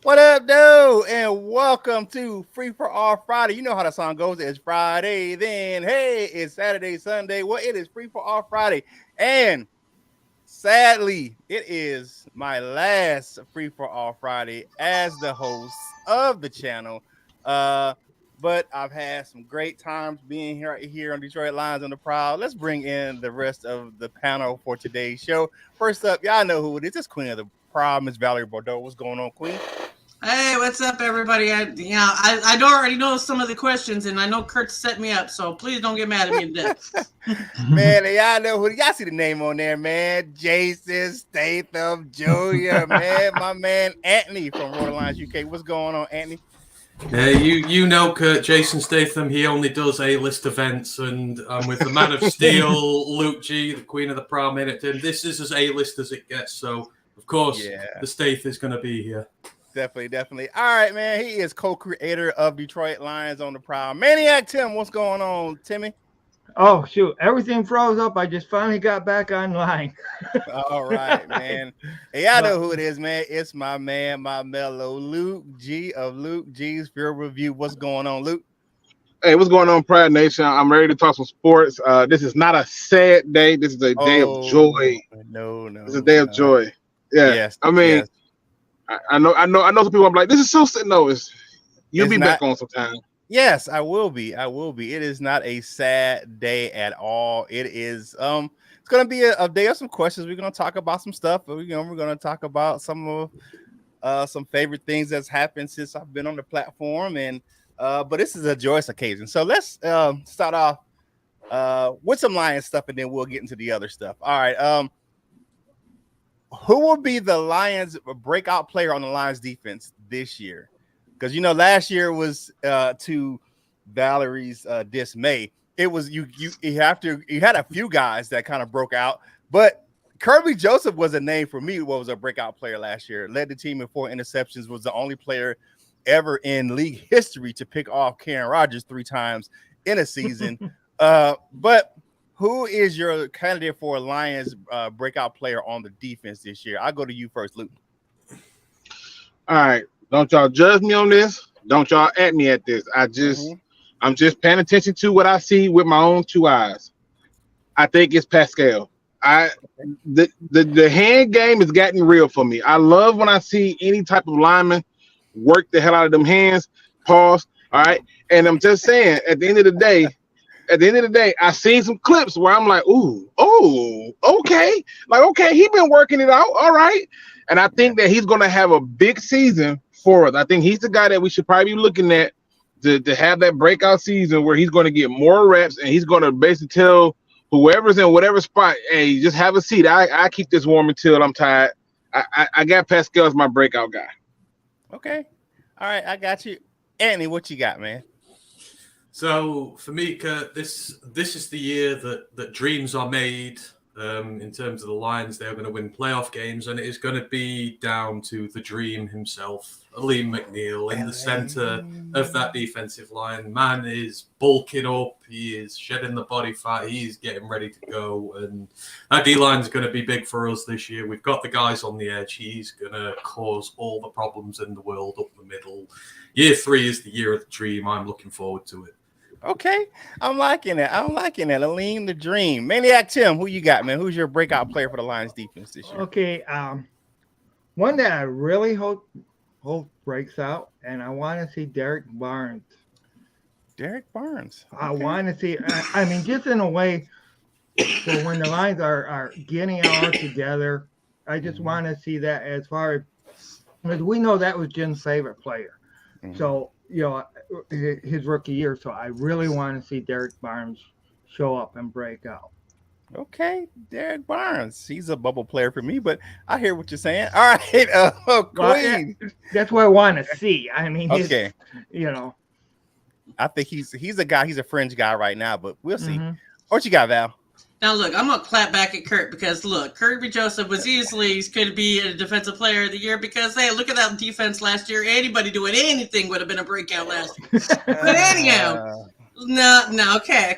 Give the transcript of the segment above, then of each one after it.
What up, dude? And welcome to Free for All Friday. You know how the song goes. It's Friday, then hey, it's Saturday, Sunday. Well, it is Free for All Friday. And sadly, it is my last Free for All Friday as the host of the channel. But I've had some great times being here on Detroit Lions on the Prowl. Let's bring in the rest of the panel for today's show. First up, y'all know who it is. It's Queen of the Prowl, Miss Valerie Bordeaux. What's going on, Queen? Hey, what's up, everybody? I already know some of the questions, and I know Curt set me up, so please don't get mad at me to death. Man, y'all know who. Y'all see the name on there, man. Jason Statham Jr., man. My man Anthony from Rhode Island, UK. What's going on, Anthony? Yeah, you know Curt, Jason Statham, he only does A-list events, and I'm with the Man of Steel, Luke G, the Queen of the Prowl Minute, and this is as A-list as it gets, so of course the Stath is going to be here. Definitely. All right, man. He is co-creator of Detroit Lions on the Prowl. Maniac Tim, what's going on, Timmy? Oh, shoot. Everything froze up. I just finally got back online. All right, man. Hey, y'all know who it is, man. It's my man, my mellow Luke G of Luke G's Field Review. What's going on, Luke? Hey, what's going on, Pride Nation? I'm ready to talk some sports. This is not a sad day. This is a day of joy. No. It's a day of joy. Yeah. Yes, I mean, yes. I know some people are like, this is so sad. No, you'll be back on sometime. Yes, I will be. It is not a sad day at all. It is it's gonna be a day of some questions. We're gonna talk about some stuff, but we're gonna talk about some of some favorite things that's happened since I've been on the platform. And but this is a joyous occasion. So let's start off with some Lions stuff, and then we'll get into the other stuff. All right. Who will be the Lions breakout player on the Lions defense this year? Because last year was to Valerie's dismay. It was you had a few guys that kind of broke out, but Kirby Joseph was a name for me. What was a breakout player last year? Led the team in 4 interceptions. Was the only player ever in league history to pick off Karen Rodgers 3 times in a season. But who is your candidate for Lions breakout player on the defense this year? I'll go to you first, Luke. All right. Don't y'all judge me on this. Don't y'all at me at this. I'm just paying attention to what I see with my own 2 eyes. I think it's Pascal. The hand game is getting real for me. I love when I see any type of lineman work the hell out of them hands. Pause. All right. And I'm just saying, at the end of the day, I seen some clips where I'm like, okay. Like, okay, he been working it out. All right. And I think that he's going to have a big season for us. I think he's the guy that we should probably be looking at to have that breakout season where he's going to get more reps and he's going to basically tell whoever's in whatever spot, hey, just have a seat. I keep this warm until I'm tired. I got Pascal as my breakout guy. Okay. All right. I got you. Anthony, what you got, man? So for me, Curt, this is the year that dreams are made. In terms of the Lions, they're going to win playoff games, and it is going to be down to the dream himself, Liam McNeil, in the center of that defensive line. Man is bulking up. He is shedding the body fat. He's getting ready to go, and that D-line is going to be big for us this year. We've got the guys on the edge. He's going to cause all the problems in the world up the middle. Year 3 is the year of the dream. I'm looking forward to it. Okay, I'm liking it. Aleem the Dream. Maniac Tim, who you got, man? Who's your breakout player for the Lions defense this year? Okay, one that I really hope breaks out, and I want to see Derek Barnes. Derek Barnes. Okay. I want to see. I mean, just in a way, so when the Lions are getting all together, I just want to see that as far as we know that was Jim's favorite player. Mm-hmm. So his rookie year. So I really want to see Derek Barnes show up and break out. Okay, Derek Barnes. He's a bubble player for me, but I hear what you're saying. All right, Queen. That's what I want to see. I mean, okay, I think he's a guy. He's a fringe guy right now, but we'll see. Mm-hmm. What you got, Val? Now, look, I'm going to clap back at Curt because, look, Kirby Joseph was easily could be a defensive player of the year because, hey, look at that defense last year. Anybody doing anything would have been a breakout last year. But anyhow, no, okay.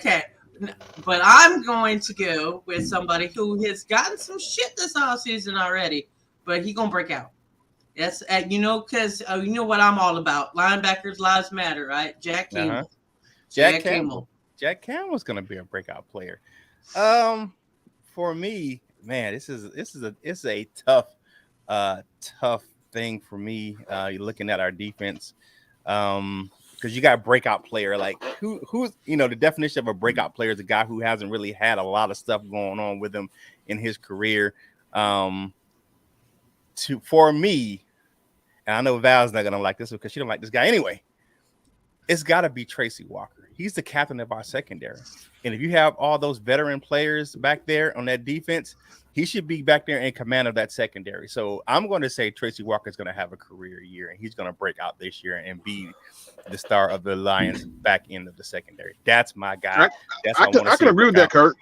But I'm going to go with somebody who has gotten some shit this offseason already, but he's going to break out. That's because you know what I'm all about. Linebackers lives matter, right? Jack Campbell. Jack Campbell. Jack Campbell's gonna be a breakout player. For me, man, it's a tough thing for me. You're looking at our defense, because you got a breakout player. Like who's the definition of a breakout player is a guy who hasn't really had a lot of stuff going on with him in his career. For me, and I know Val's not gonna like this because she don't like this guy anyway. It's got to be Tracy Walker. He's the captain of our secondary, and if you have all those veteran players back there on that defense, he should be back there in command of that secondary. So I'm going to say Tracy Walker is going to have a career year, and he's going to break out this year and be the star of the Lions back end of the secondary. That's my guy. I can agree with that, Curt.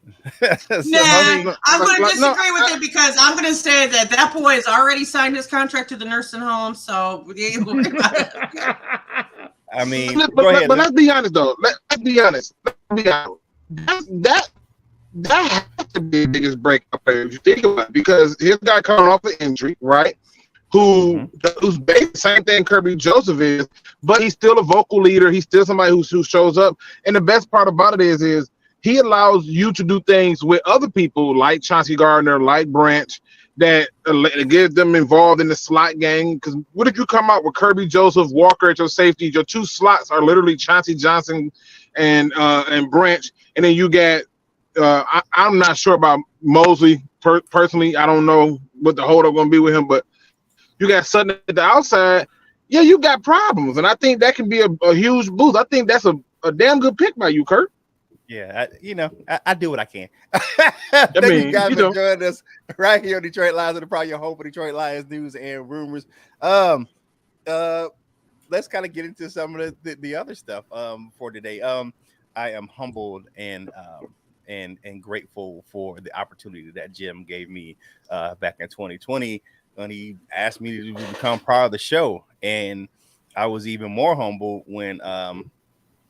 I'm going to disagree with it because I'm going to say that boy has already signed his contract to the nursing home. So I mean, but let's be honest though. Let's be honest. That has to be the biggest breakout player if you think about it, because his guy coming off an injury, right? Who's basically the same thing Kirby Joseph is, but he's still a vocal leader. He's still somebody who shows up. And the best part about it is he allows you to do things with other people like Chauncey Gardner, like Branch, that get them involved in the slot game. Because what if you come out with Kirby Joseph, Walker at your safety? Your two slots are literally Chauncey Johnson and Branch, and then you get I'm not sure about Mosley personally. I don't know what the hold up going to be with him, but you got Sutton at the outside. Yeah, you got problems, and I think that can be a huge boost. I think that's a damn good pick by you, Curt. Yeah, I do what I can. Thank you guys for joining us right here on Detroit Lions and probably your home for Detroit Lions news and rumors. Let's kind of get into some of the other stuff for today. I am humbled and grateful for the opportunity that Jim gave me back in 2020 when he asked me to become part of the show, and I was even more humble when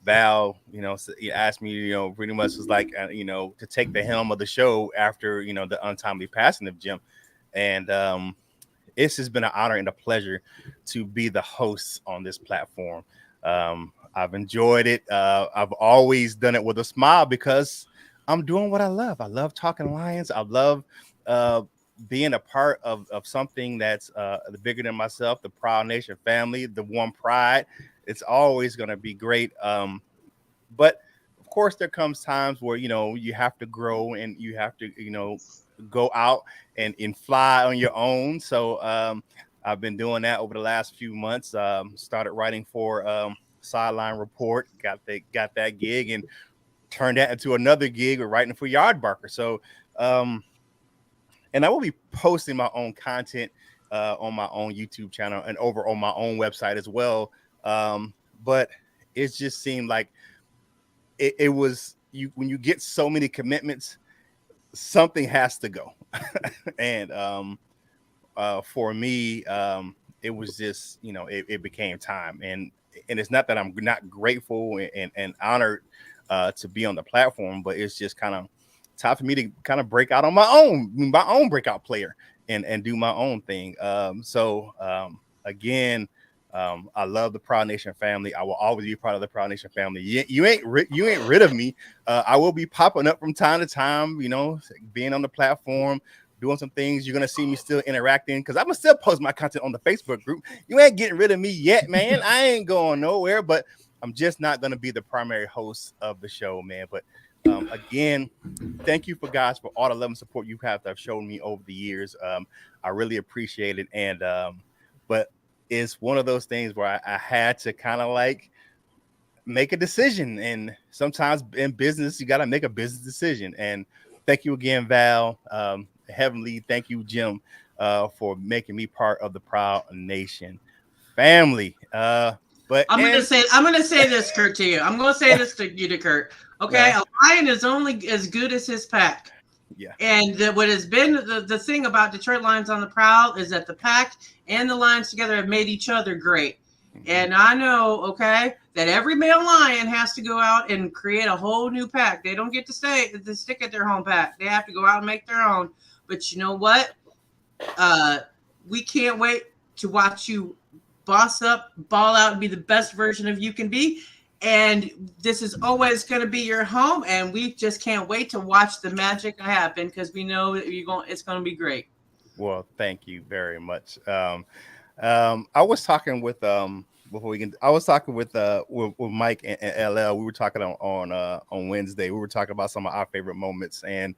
Val, he asked me, pretty much was like, to take the helm of the show after, the untimely passing of Jim. And it's just been an honor and a pleasure to be the host on this platform. I've enjoyed it. I've always done it with a smile because I'm doing what I love. I love talking Lions. I love being a part of something that's bigger than myself, the Prowl Nation family, the One Pride. It's always going to be great. But of course, there comes times where, you have to grow and you have to, go out and fly on your own. So I've been doing that over the last few months. Started writing for SideLion Report, got that gig and turned that into another gig with writing for Yard Barker. So, and I will be posting my own content on my own YouTube channel and over on my own website as well. But it just seemed like it was when you get so many commitments, something has to go. And for me, it was just, it became time. And it's not that I'm not grateful and honored to be on the platform, but it's just kind of time for me to kind of break out on my own breakout player and do my own thing. Again, I love the Prowl Nation family. I will always be part of the Prowl Nation family. You ain't rid of me. I will be popping up from time to time, being on the platform, doing some things. You're going to see me still interacting because I'm going to still post my content on the Facebook group. You ain't getting rid of me yet, man. I ain't going nowhere, but I'm just not going to be the primary host of the show, man. But again, thank you for all the love and support you have shown me over the years. I really appreciate it. And, but it's one of those things where I had to kind of like make a decision. And sometimes in business, you got to make a business decision. And thank you again, Val. Heavenly, thank you, Jim, for making me part of the Prowl Nation family. But I'm gonna say this, Curt, to you. I'm gonna say this to you, Curt. Okay, yeah. A lion is only as good as his pack. Yeah. And what has been the thing about Detroit Lions on the Prowl is that the pack and the Lions together have made each other great. Mm-hmm. And I know, okay, that every male lion has to go out and create a whole new pack. They don't get to stick at their home pack. They have to go out and make their own. But you know what? we can't wait to watch you boss up, ball out, and be the best version of you can be. And this is always going to be your home, and we just can't wait to watch the magic happen because we know that it's going to be great. Well, thank you very much. I was talking with Mike and LL. We were talking on Wednesday. We were talking about some of our favorite moments, and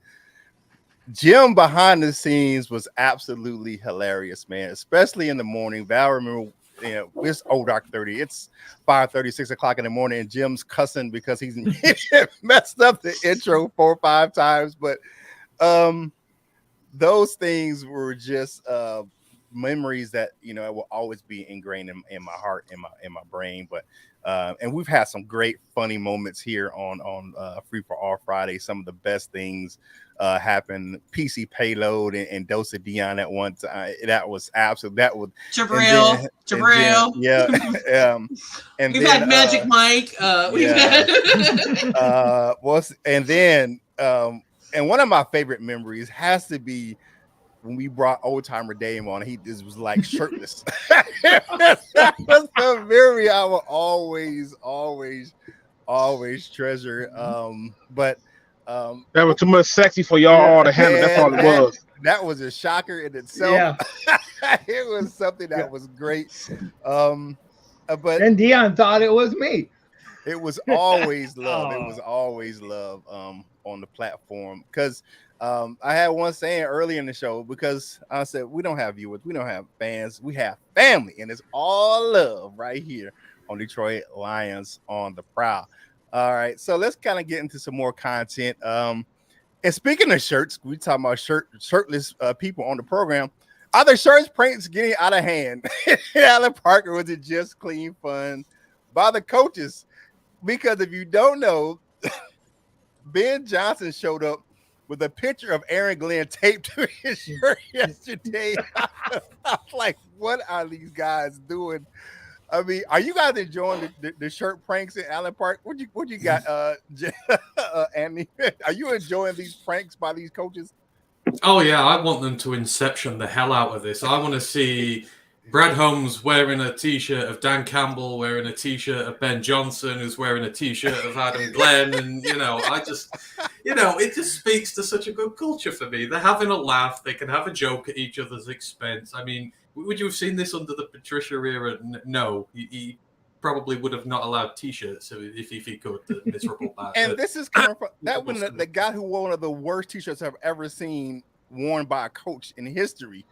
Jim behind the scenes was absolutely hilarious, man. Especially in the morning. Val, remember. It's old Dark 30. It's 5:30, 6 o'clock in the morning, and Jim's cussing because he's messed up the intro 4 or 5 times. But those things were just memories that will always be ingrained in my heart, in my brain. But and we've had some great funny moments here on Free for All Friday. Some of the best things happened. PC Payload and Dose of Dion at one time. That was absolute. That was Jabril. Yeah. And we've had Magic Mike. And one of my favorite memories has to be when we brought Old Timer Dame on. He just was like shirtless. That was a memory I will always treasure. But that was too much sexy for y'all all to handle. That's all it was. That was a shocker in itself. Yeah. It was something that was great. But and Dion thought it was me. It was always love. It was always love on the platform. Because I had one saying early in the show, because I said, we don't have viewers, we don't have fans, we have family. And it's all love right here on Detroit Lions on the Prowl. All right, so let's kind of get into some more content. And speaking of shirts, we talking about shirtless people on the program. Are the shirts pranks getting out of hand in Allen Park, or was it just clean fun by the coaches? Because if you don't know, Ben Johnson showed up with a picture of Aaron Glenn taped to his shirt yesterday. I was like, what are these guys doing? I mean, are you guys enjoying the shirt pranks in Allen Park? What you got, Andy? Are you enjoying these pranks by these coaches? Oh yeah, I want them to inception the hell out of this. I want to see Brad Holmes wearing a T-shirt of Dan Campbell, wearing a T-shirt of Ben Johnson, who's wearing a T-shirt of Adam Glenn, and it just speaks to such a good culture for me. They're having a laugh. They can have a joke at each other's expense. I mean, would you have seen this under the Patricia era? No, he probably would have not allowed T-shirts if he could. The miserable bastard. And this is coming from that one, the guy who wore one of the worst T-shirts I've ever seen worn by a coach in history,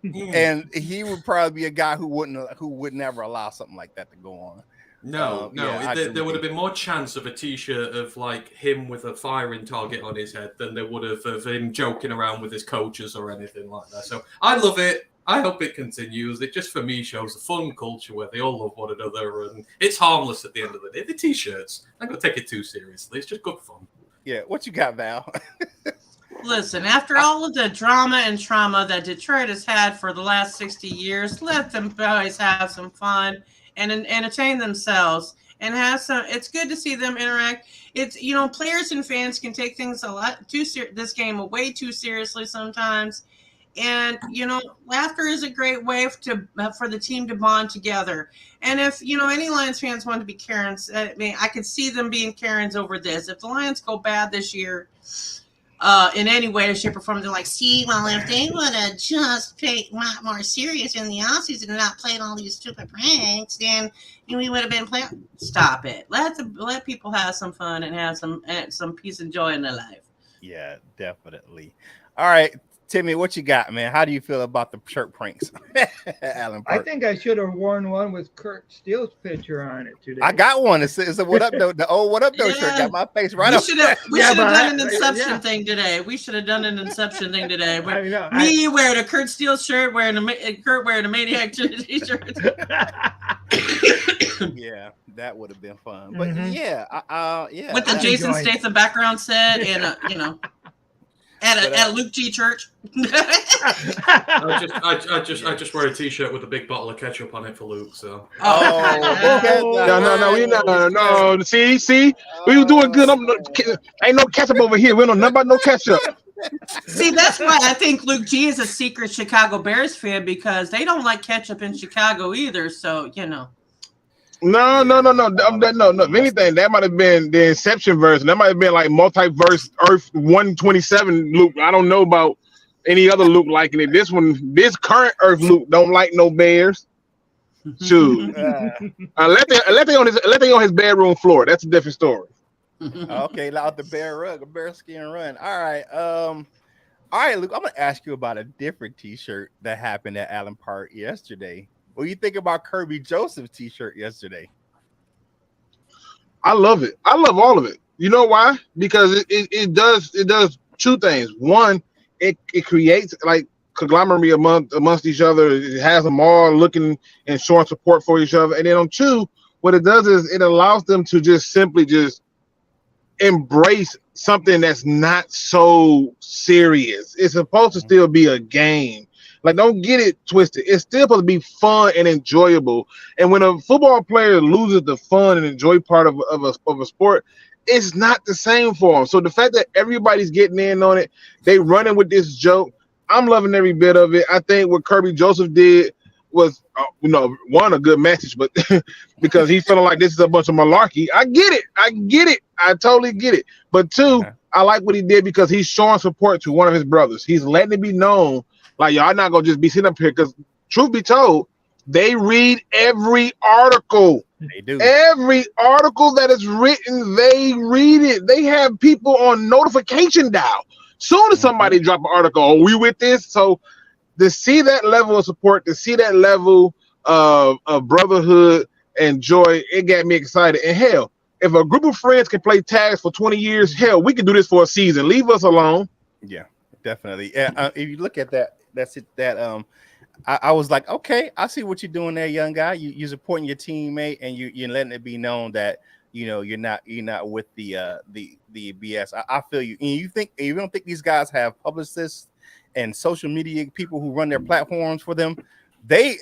and he would probably be a guy who would never allow something like that to go on. No, there would have been more chance of a T-shirt of like him with a firing target on his head than there would have of him joking around with his coaches or anything like that. So I love it. I hope it continues. It just, for me, shows a fun culture where they all love one another, and it's harmless at the end of the day. The T-shirts, I'm going to take it too seriously. It's just good fun. Yeah, what you got, Val? Listen, after all of the drama and trauma that Detroit has had for the last 60 years, let them guys have some fun and entertain themselves and have some. It's good to see them interact. It's, players and fans can take things a lot this game way too seriously sometimes. And, laughter is a great way for the team to bond together. And if, any Lions fans want to be Karens, I mean, I could see them being Karens over this. If the Lions go bad this year, in any way, shape, or form, they're like, see, well, if they would have just played a lot more serious in the offseason and not played all these stupid pranks, then we would have been playing. Stop it. Let people have some fun and have some peace and joy in their life. Yeah, definitely. All right, Timmy, what you got, man? How do you feel about the shirt pranks? Allen Park. I think I should have worn one with Curt Steele's picture on it today. I got one. It's a what up though. The old what up though shirt got my face right up. We should have done an Inception thing today. We should have done an Inception thing today. Me wearing a Curt Steele shirt, Curt wearing a Maniac t-shirt. Yeah, that would have been fun. But yeah. With the Jason Statham background set and At a Luke G church. I just wear a T-shirt with a big bottle of ketchup on it for Luke. So. No. See, we were doing good. Ain't no ketchup over here. We don't know nothing about no ketchup. See, that's why I think Luke G is a secret Chicago Bears fan, because they don't like ketchup in Chicago either. So, you know. No. If anything, that might have been the Inception version. That might have been like multiverse Earth 127 Luke. I don't know about any other Luke liking it. This current Earth Luke don't like no bears. Shoot. Let they on his bedroom floor. That's a different story. Okay, out the bear rug, a bear skin run. All right, Luke. I'm gonna ask you about a different T-shirt that happened at Allen Park yesterday. What do you think about Kirby Joseph's T-shirt yesterday? I love it. I love all of it. You know why? Because it does two things. One, it creates like conglomerate amongst each other. It has them all looking and showing support for each other. And then on two, what it does is it allows them to just simply embrace something that's not so serious. It's supposed to still be a game. Like, don't get it twisted. It's still supposed to be fun and enjoyable. And when a football player loses the fun and enjoy part of a sport, it's not the same for them. So the fact that everybody's getting in on it, they running with this joke, I'm loving every bit of it. I think what Kirby Joseph did was, one, a good message, but because he's feeling like this is a bunch of malarkey. I get it. I totally get it. But two, I like what he did because he's showing support to one of his brothers. He's letting it be known, like, y'all not going to just be sitting up here, because truth be told, they read every article. They do. Every article that is written, they read it. They have people on notification dial. Soon as somebody drop an article, are we with this? So to see that level of support, to see that level of brotherhood and joy, it got me excited. And hell, if a group of friends can play tags for 20 years, hell, we can do this for a season. Leave us alone. Yeah, definitely. If you look at that, I was like, okay, I see what you're doing there, young guy. You're supporting your teammate, and you're letting it be known that you're not with the BS. I feel you. And you don't think these guys have publicists and social media people who run their platforms for them? They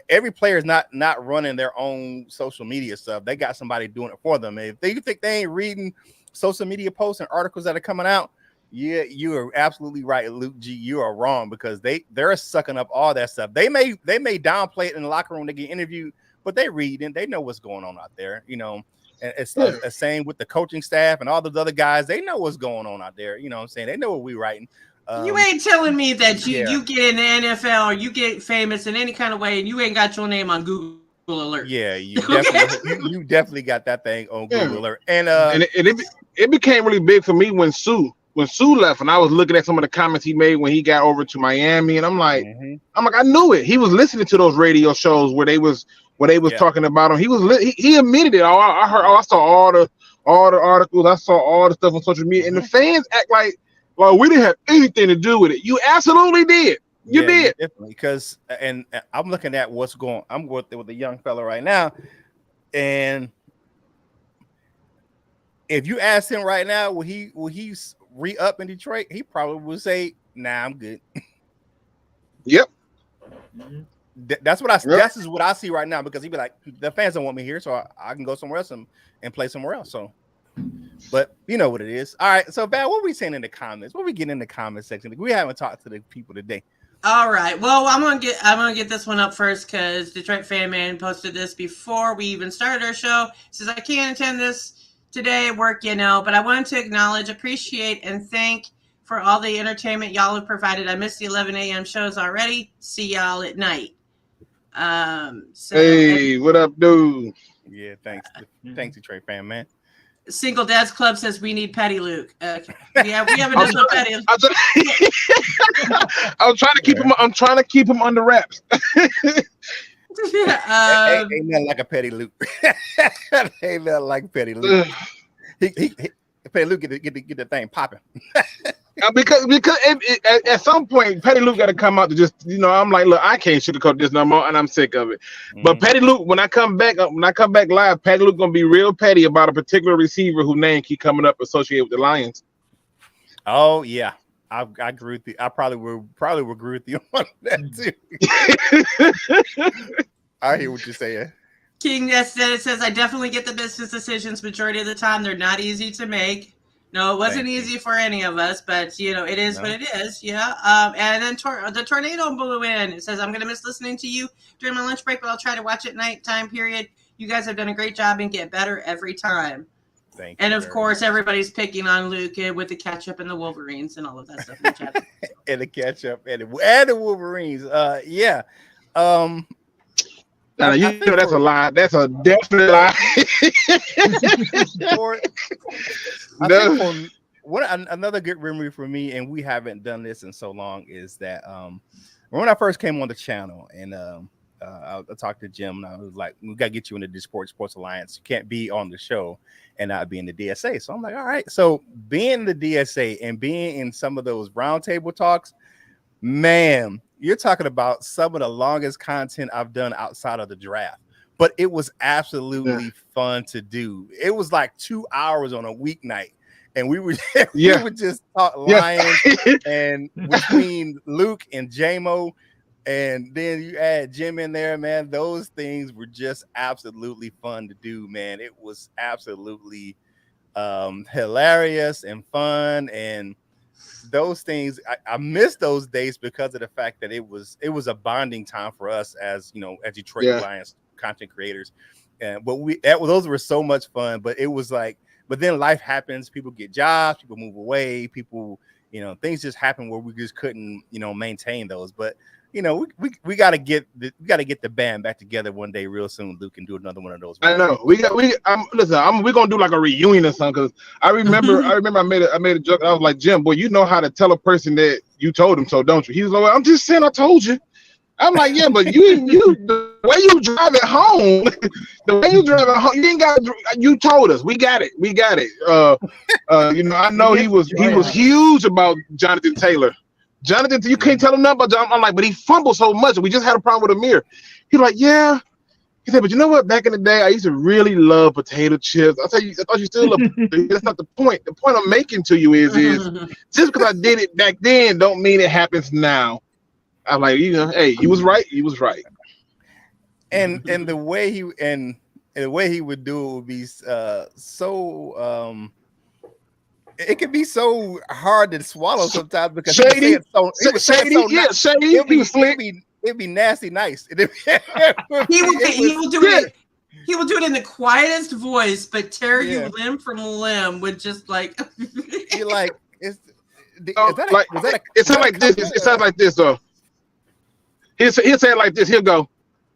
every player is not running their own social media stuff. They got somebody doing it for them. If you think they ain't reading social media posts and articles that are coming out, yeah, you are absolutely right, Luke G. You are wrong, because they're sucking up all that stuff. They may downplay it in the locker room. They get interviewed, but they read and they know what's going on out there. And it's the same with the coaching staff and all those other guys. They know what's going on out there. You know what I'm saying? They know what we're writing. You ain't telling me that you get in the NFL or you get famous in any kind of way and you ain't got your name on Google Alert. Yeah, you definitely got that thing on Google Alert. And it became really big for me when Sue left, and I was looking at some of the comments he made when he got over to Miami, and I'm like, I knew it. He was listening to those radio shows where they was talking about him. He admitted it. I saw all the articles. I saw all the stuff on social media, and the fans act like we didn't have anything to do with it. You absolutely did. You did. Definitely, because and I'm looking at what's going. I'm with the young fella right now, and if you ask him right now, will he re-up in Detroit? He probably would say, "Nah, I'm good." Yep. That's what That's what I see right now, because he'd be like, the fans don't want me here, so I can go somewhere else and play somewhere else. So, but you know what it is. All right. So, Bad, what are we saying in the comments? What are we getting in the comment section? We haven't talked to the people today. All right. Well, I'm gonna get this one up first, because Detroit Fan Man posted this before we even started our show. He says, I can't attend this today at work, but I wanted to acknowledge, appreciate, and thank for all the entertainment y'all have provided. I missed the 11 a.m. shows already. See y'all at night. Hey, what up, dude? Yeah, thanks, Detroit Fan Man. Single Dads Club says we need Petty Luke. Okay. Yeah, we have another Petty. I'm trying to keep him. I'm trying to keep him under wraps. Ain't nothing like a Petty Luke. Ain't nothing like Petty Luke. Petty Luke get the thing popping. Because at some point Petty Luke got to come out to just I'm like, look, I can't sugarcoat this no more, and I'm sick of it. But Petty Luke, when I come back live, Petty Luke gonna be real petty about a particular receiver whose name keep coming up associated with the Lions. Oh yeah, I agree with you. I probably will agree with you on that too. I hear what you're saying. King says, I definitely get the business decisions. Majority of the time, they're not easy to make. No, it wasn't Thank you. easy for any of us, but it is what it is. Yeah. And then the tornado blew in. It says, I'm going to miss listening to you during my lunch break, but I'll try to watch it nighttime period. You guys have done a great job and get better every time. Thank and you. of course, everybody's picking on Luke with the ketchup and the Wolverines and all of that stuff in the chat. And the ketchup and the Wolverines. Yeah. You know that's a lie. That's a definite lie. Another good memory for me, and we haven't done this in so long, is that when I first came on the channel, and I talked to Jim, and I was like, we got to get you into the Sports Alliance. You can't be on the show and not be in the DSA. So I'm like, all right. So being in the DSA and being in some of those roundtable talks, man, you're talking about some of the longest content I've done outside of the draft, but it was absolutely fun to do. It was like 2 hours on a weeknight, and we would just talk Lions and between Luke and JMO, and then you add Jim in there, man. Those things were just absolutely fun to do, man. It was absolutely hilarious and fun, and those things I miss those days because of the fact that it was a bonding time for us as Detroit Lions content creators, but those were so much fun. But it was like, but then life happens, people get jobs, people move away, people things just happen where we just couldn't maintain those. But we got to get the band back together one day real soon, Luke, and do another one of those. I know we're gonna do like a reunion or something, because I remember I made a joke. I was like, Jim, boy, you know how to tell a person that you told him so, don't you? He was like, well, I'm just saying I told you. I'm like, yeah, but you the way you drive it home, you ain't got. You told us, we got it. I know he was huge about Jonathan Taylor. Jonathan, you can't tell him nothing about Jonathan. I'm like, but he fumbled so much. We just had a problem with Amir. He's like, yeah. He said, but you know what? Back in the day, I used to really love potato chips. I thought you still love. That's not the point. The point I'm making to you is just because I did it back then, don't mean it happens now. I'm like, hey, he was right. He was right. And the way he would do it would be so. It can be so hard to swallow sometimes because shady. It'd be nasty nice. He will do it. He will do it in the quietest voice, but tear you limb from limb with just like. You're like, it sounds like this. It sounds like this though. He'll say it like this. He'll go,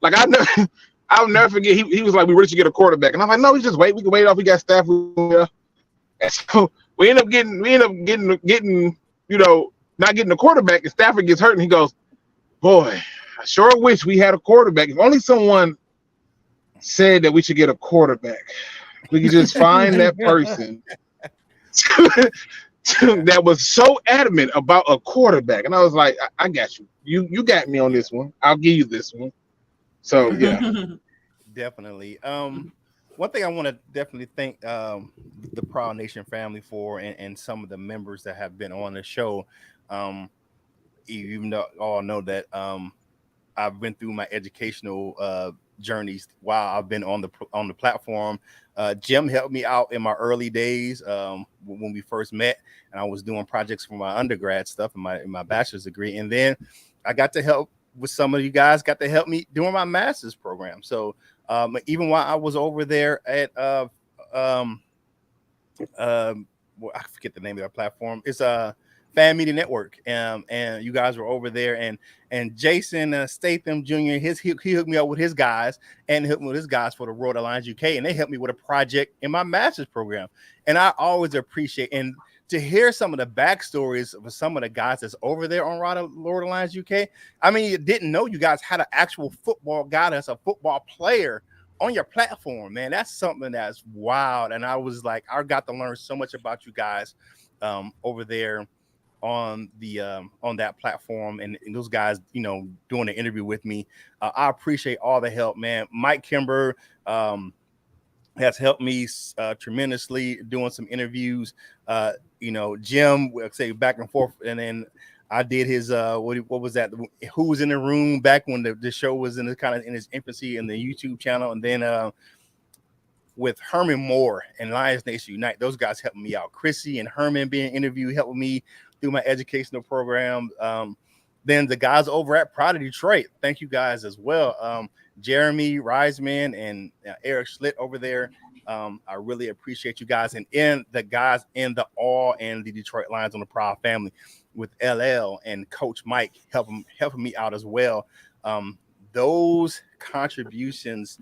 like I'll never forget. He was like, we really should get a quarterback, and I'm like, no, we just wait. We can wait off. We got staff. And so we end up getting, not getting a quarterback, and Stafford gets hurt, and he goes, boy, I sure wish we had a quarterback. If only someone said that we should get a quarterback. We could just find that person that was so adamant about a quarterback. And I was like, I got you. You got me on this one. I'll give you this one. So yeah. Definitely. One thing I want to definitely thank the Prowl Nation family for, and some of the members that have been on the show. Even though all know that I've been through my educational journeys while I've been on the platform. Jim helped me out in my early days when we first met, and I was doing projects for my undergrad stuff in my bachelor's degree, and then I got to help with some of you guys. Got to help me during my master's program. So even while I was over there at I forget the name of that platform. It's Fan Media Network, and you guys were over there, and Jason Statham Jr. He hooked me up with his guys, and hooked me with his guys for the Road Alliance UK, and they helped me with a project in my master's program. And I always appreciate and to hear some of the backstories of some of the guys that's over there on Road Alliance UK. I mean, you didn't know you guys had an actual football guy that's a football player on your platform, man. That's something that's wild. And I was like, I got to learn so much about you guys over there on that platform, and those guys, doing the interview with me. I appreciate all the help, man. Mike Kimber has helped me tremendously doing some interviews. Jim, we'll say back and forth, and then I did his what was that? Who Was in the Room back when the show was in its infancy in the YouTube channel, and then with Herman Moore and Lions Nation Unite. Those guys helping me out. Chrissy and Herman being interviewed, helping me through my educational program. Then the guys over at Prowl of Detroit, thank you guys as well. Jeremy Reisman and Eric Schlitt over there. I really appreciate you guys, and the guys in the All and the Detroit Lions on the Prowl family with LL and Coach Mike helping me out as well. Those contributions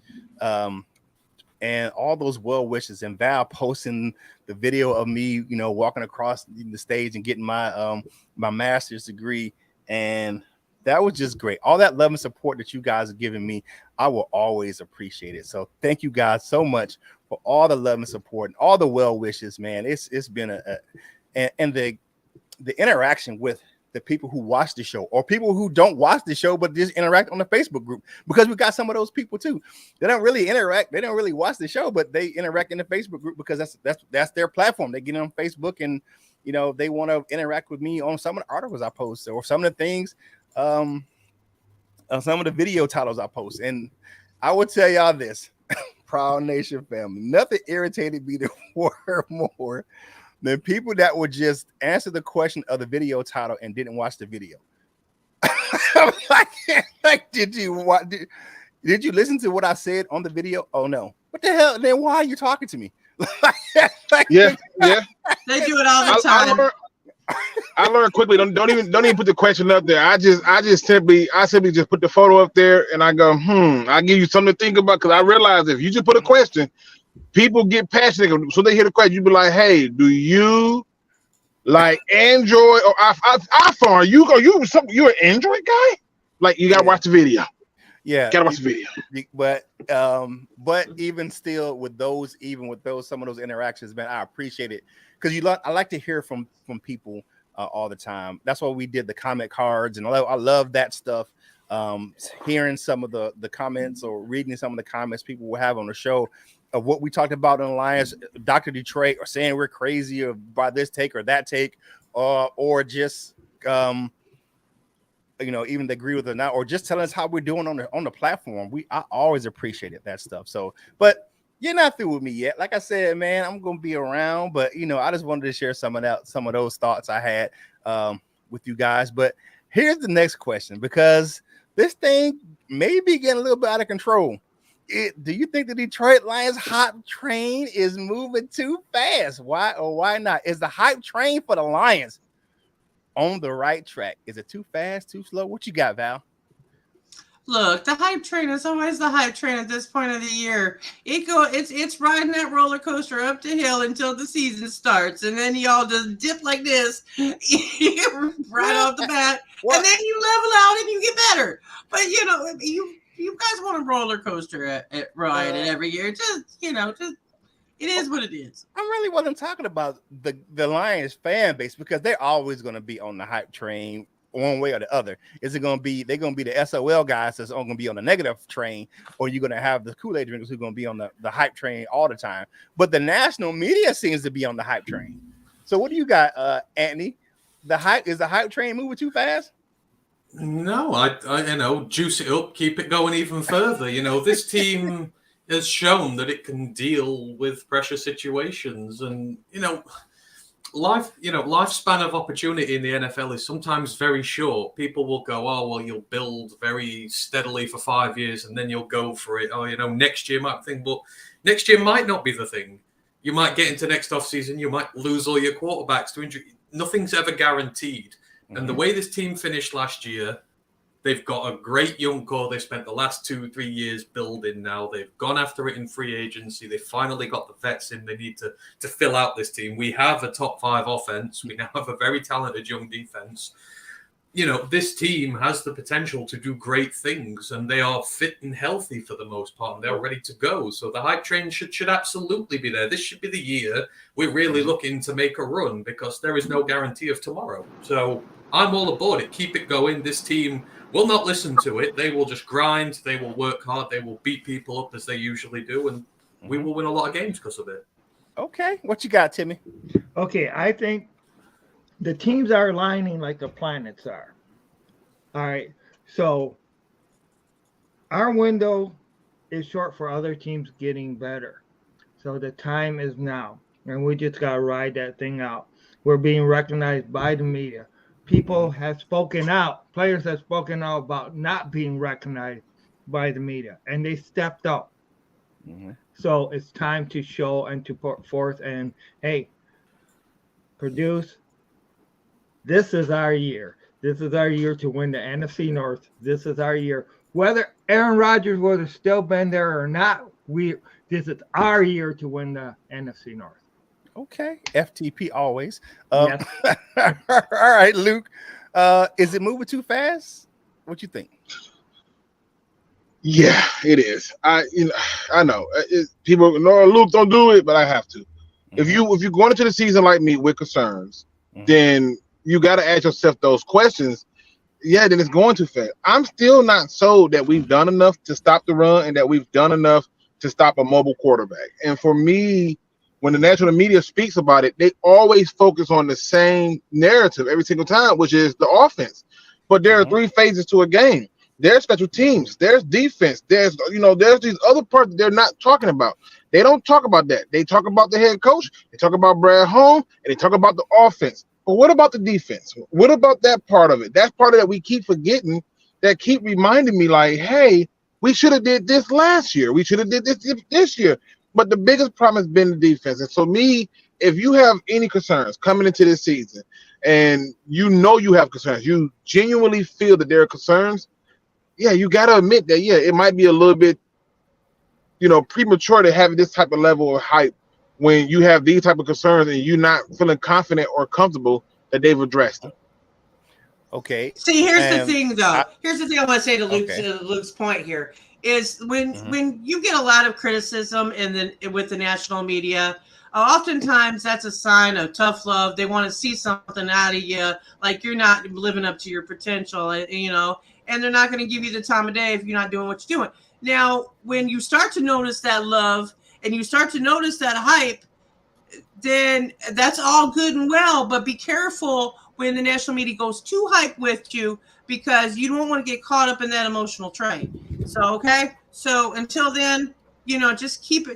and all those well wishes, and Val posting the video of me, walking across the stage and getting my my master's degree, and that was just great. All that love and support that you guys are giving me, I will always appreciate it. So thank you guys so much for all the love and support and all the well wishes, man. It's been and the interaction with the people who watch the show, or people who don't watch the show but just interact on the Facebook group, because we got some of those people too. They don't really interact, they don't really watch the show, but they interact in the Facebook group because that's their platform. They get on Facebook and they want to interact with me on some of the articles I post, or some of the things, some of the video titles I post. And I will tell y'all this, Prowl Nation family, nothing irritated me more than people that would just answer the question of the video title and didn't watch the video. like, did you listen to what I said on the video? Oh no. What the hell? Then why are you talking to me? Yeah. They do it all the time. I learned quickly. Don't even put the question up there. I simply just put the photo up there, and I go, I give you something to think about, because I realize if you just put a question, people get passionate. So they hear the question, you be like, hey, do you like Android or iPhone? You're an Android guy? Like, you gotta watch the video. Yeah, gotta watch the video. But even still, with those, some of those interactions, man, I appreciate it, because I like to hear from people all the time. That's why we did the comment cards, and I love that stuff. Hearing some of the comments, or reading some of the comments people will have on the show of what we talked about in Alliance, Dr. Detroit, or saying we're crazy or by this take or that take, or just even agree with it or not, or just telling us how we're doing on the platform. I always appreciated that stuff. So, but you're not through with me yet. Like I said, man, I'm gonna be around, but I just wanted to share some of those thoughts I had with you guys. But here's the next question, because this thing may be getting a little bit out of control. Do you think the Detroit Lions hype train is moving too fast? Why or why not? Is the hype train for the Lions on the right track? Is it too fast, too slow? What you got, Val? Look, the hype train is always the hype train at this point of the year. It's riding that roller coaster up the hill until the season starts, and then y'all just dip like this right off the bat, and then you level out and you get better. But you guys want a roller coaster ride every year. Just it is what it is. I really wasn't talking about the Lions fan base, because they're always going to be on the hype train one way or the other. Is it going to be they're going to be the SOL guys that's going to be on the negative train, or you're going to have the Kool-Aid drinkers who are going to be on the hype train all the time? But the national media seems to be on the hype train. So what do you got, Anthony? Is the hype train moving too fast? No, I juice it up, keep it going even further. This team has shown that it can deal with pressure situations, and lifespan of opportunity in the NFL is sometimes very short. People will go, oh, well, you'll build very steadily for 5 years and then you'll go for it. Oh, next year might think, but next year might not be the thing. You might get into next offseason, you might lose all your quarterbacks to injury. Nothing's ever guaranteed. Mm-hmm. And the way this team finished last year, they've got a great young core. They spent the last 2-3 years building now. They've gone after it in free agency. They finally got the vets in. They need to fill out this team. We have a top 5 offense. We now have a very talented young defense. This team has the potential to do great things, and they are fit and healthy for the most part, and they're ready to go. So the hype train should absolutely be there. This should be the year we're really looking to make a run, because there is no guarantee of tomorrow. So I'm all aboard it. Keep it going. This team will not listen to it. They will just grind. They will work hard. They will beat people up as they usually do, and we will win a lot of games because of it. Okay. What you got, Timmy? Okay, I think the teams are aligning like the planets are. All right. So our window is short for other teams getting better. So the time is now, and we just gotta ride that thing out. We're being recognized by the media. People have spoken out. Players have spoken out about not being recognized by the media, and they stepped up. Mm-hmm. So it's time to show and to put forth. And hey, produce. This is our year. This is our year to win the NFC North. This is our year. Whether Aaron Rodgers would have still been there or not, this is our year to win the NFC North. Okay, FTP always. Yes. All right, Luke. Is it moving too fast? What you think? Yeah, it is. I know people. No, Luke, don't do it, but I have to. Mm-hmm. If you're going into the season like me with concerns, then you got to ask yourself those questions. Yeah, then it's going too fast. I'm still not sold that we've done enough to stop the run and that we've done enough to stop a mobile quarterback. And for me, when the national media speaks about it, they always focus on the same narrative every single time, which is the offense. But there are three phases to a game. There's special teams, there's defense, there's these other parts that they're not talking about. They don't talk about that. They talk about the head coach, they talk about Brad Holmes, and they talk about the offense. But what about the defense? What about that part of it? That's part of that we keep forgetting, that keep reminding me like, hey, we should have did this last year. We should have did this year. But the biggest problem has been the defense. And so me, if you have any concerns coming into this season and you have concerns, you genuinely feel that there are concerns, yeah, you got to admit that, yeah, it might be a little bit, premature to have this type of level of hype when you have these type of concerns and you're not feeling confident or comfortable that they've addressed them. Okay. See, here's the thing, though. Here's the thing I want to say to Luke's point here is when you get a lot of criticism with the national media, oftentimes that's a sign of tough love. They want to see something out of you, like you're not living up to your potential, and they're not going to give you the time of day if you're not doing what you're doing. Now, when you start to notice that love and you start to notice that hype, then that's all good and well, but be careful when the national media goes too hype with you, because you don't want to get caught up in that emotional train. So, so until then, just keep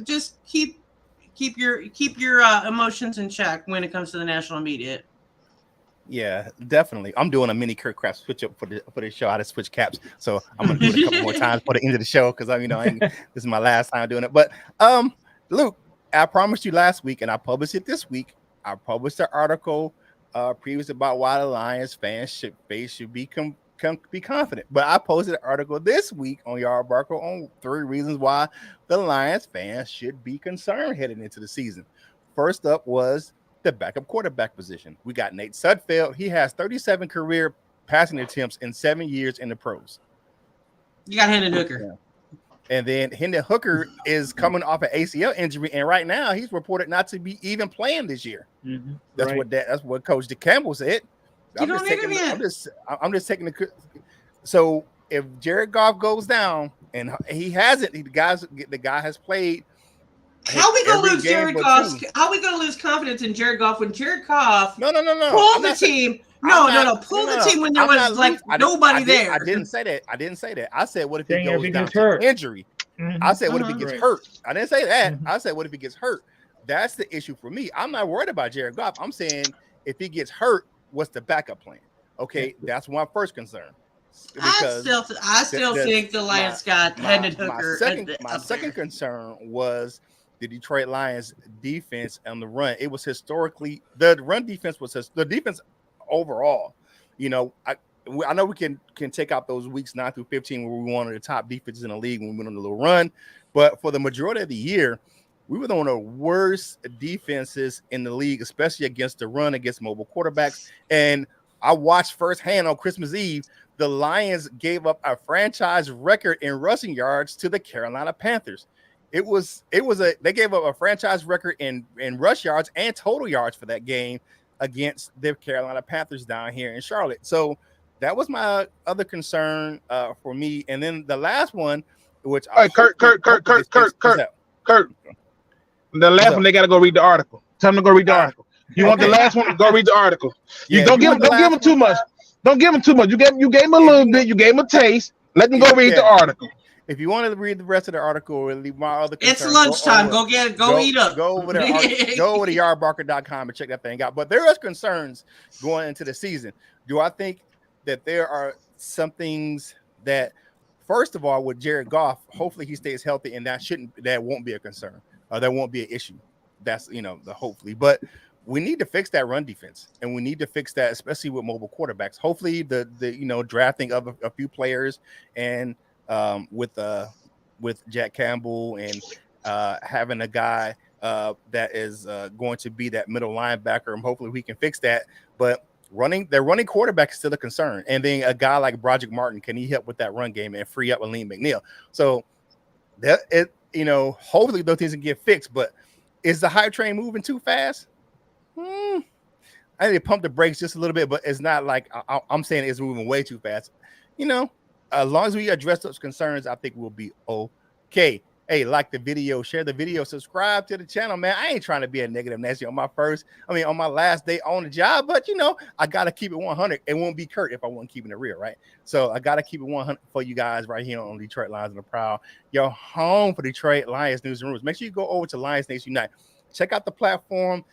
your emotions in check when it comes to the national media. Yeah, definitely. I'm doing a mini Curt Crap switch up for the show. I had to switch caps, so I'm gonna do it a couple more times for the end of the show because this is my last time doing it. But Luke, I promised you last week, and I published it this week. I published an article previous about why the Lions fans should be confident. But I posted an article this week on Yardbarker on 3 reasons why the Lions fans should be concerned heading into the season. First up was the backup quarterback position. We got Nate Sudfeld. He has 37 career passing attempts in 7 years in the pros. You got Hendon Hooker. Yeah. And then Hendon Hooker is coming off an ACL injury, and right now he's reported not to be even playing this year. Mm-hmm. That's what Coach DeCampbell said. I'm just taking the. So if Jared Goff goes down, and he hasn't, the guy has played. How are we gonna lose Jared Goff? How are we gonna lose confidence in Jared Goff when Jared Goff pulled the team? Pull the team when there was nobody there. I didn't say that. I said, what if he goes down to injury? Mm-hmm. I said, what if he gets hurt? I didn't say that. Mm-hmm. I said, what if he gets hurt? That's the issue for me. I'm not worried about Jared Goff. I'm saying if he gets hurt, what's the backup plan? Okay, that's my first concern. I still think the Lions got Hendon Hooker. My second concern was the Detroit Lions defense and the run. It was historically the run defense was the defense overall. I know we can take out those weeks 9 through 15 where we were one of the top defenses in the league when we went on a little run, but for the majority of the year, we were one of the worst defenses in the league, especially against the run, against mobile quarterbacks. And I watched firsthand on Christmas Eve, the Lions gave up a franchise record in rushing yards to the Carolina Panthers. They gave up a franchise record in rush yards and total yards for that game against the Carolina Panthers down here in Charlotte. So that was my other concern for me. And then the last one, which Curt. The last one, they got to go read the article. Tell them to go read the article. You want the last one? Go read the article. Don't give them too much. Don't give them too much. You gave them a little bit. You gave them a taste. Let them go read the article. if you want to read the rest of the article or leave my other concerns, it's lunchtime. Go eat up. Go over there. Go over to yardbarker.com and check that thing out. But there is concerns going into the season. Do I think that there are some things that, first of all, with Jared Goff, hopefully he stays healthy, and that won't be a concern, or that won't be an issue. That's the hopefully, but we need to fix that run defense, and we need to fix that, especially with mobile quarterbacks. Hopefully, the drafting of a few players, and with Jack Campbell and having a guy that is going to be that middle linebacker, and hopefully we can fix that. But their running quarterback is still a concern, and then a guy like Broderick Martin, can he help with that run game and free up Aleem McNeil? So hopefully those things can get fixed. But is the hype train moving too fast? I need to pump the brakes just a little bit, but it's not like I'm saying it's moving way too fast. As long as we address those concerns, I think we'll be okay. Hey, like the video, share the video, subscribe to the channel, man. I ain't trying to be a negative Nancy on my last day on the job, but I gotta keep it 100. It won't be Curt if I wasn't keeping it real, right? So I gotta keep it 100 for you guys right here on Detroit Lions and the Prowl, your home for Detroit Lions news and rumors. Make sure you go over to Lions Nation Unite. Check out the platform.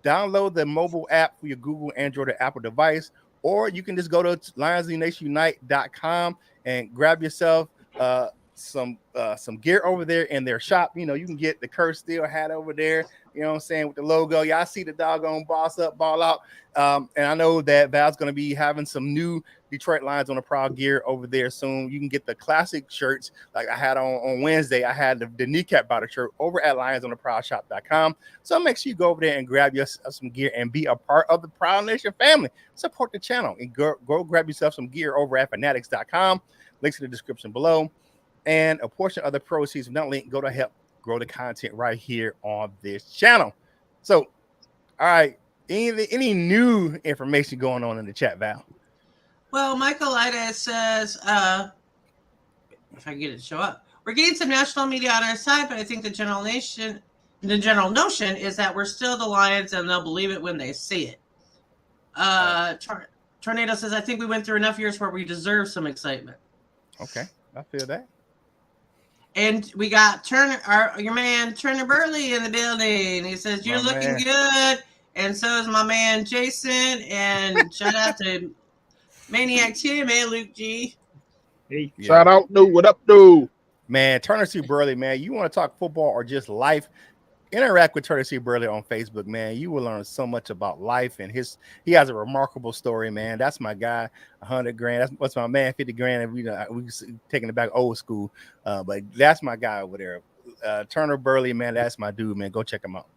Download the mobile app for your Google, Android, or Apple device, or you can just go to lionsnationunite.com and grab yourself some gear over there in their shop. You can get the Curt Steele hat over there, with the logo. Y'all see the doggone boss up, ball out. And I know that Val's going to be having some new Detroit Lions on the Prowl gear over there soon. You can get the classic shirts like I had on Wednesday. I had the kneecap bottle shirt over at lionsontheprowlshop.com. So make sure you go over there and grab yourself some gear and be a part of the Prowl Nation family. Support the channel and go grab yourself some gear over at fanatics.com. Links in the description below. And a portion of the proceeds from that link go to help grow the content right here on this channel. So, all right, any new information going on in the chat, Val? Well, Michael Ida says, if I can get it to show up, we're getting some national media on our side, but I think the general notion is that we're still the Lions and they'll believe it when they see it. Tornado says, I think we went through enough years where we deserve some excitement. Okay, I feel that. And we got your man Turner Burley in the building. He says, you're looking good. And so is my man Jason. And shout out to Maniac Tim and Luke G. Hey, shout out, dude. What up, dude? Man, Turner C. Burley, man. You want to talk football or just life? Interact with Turner C. Burley on Facebook, man. You will learn so much about life, and he has a remarkable story, man. That's my guy. 100 grand. That's what's my man. 50 grand. And we taking it back old school, but that's my guy over there. Turner Burley, man. That's my dude, man. Go check him out.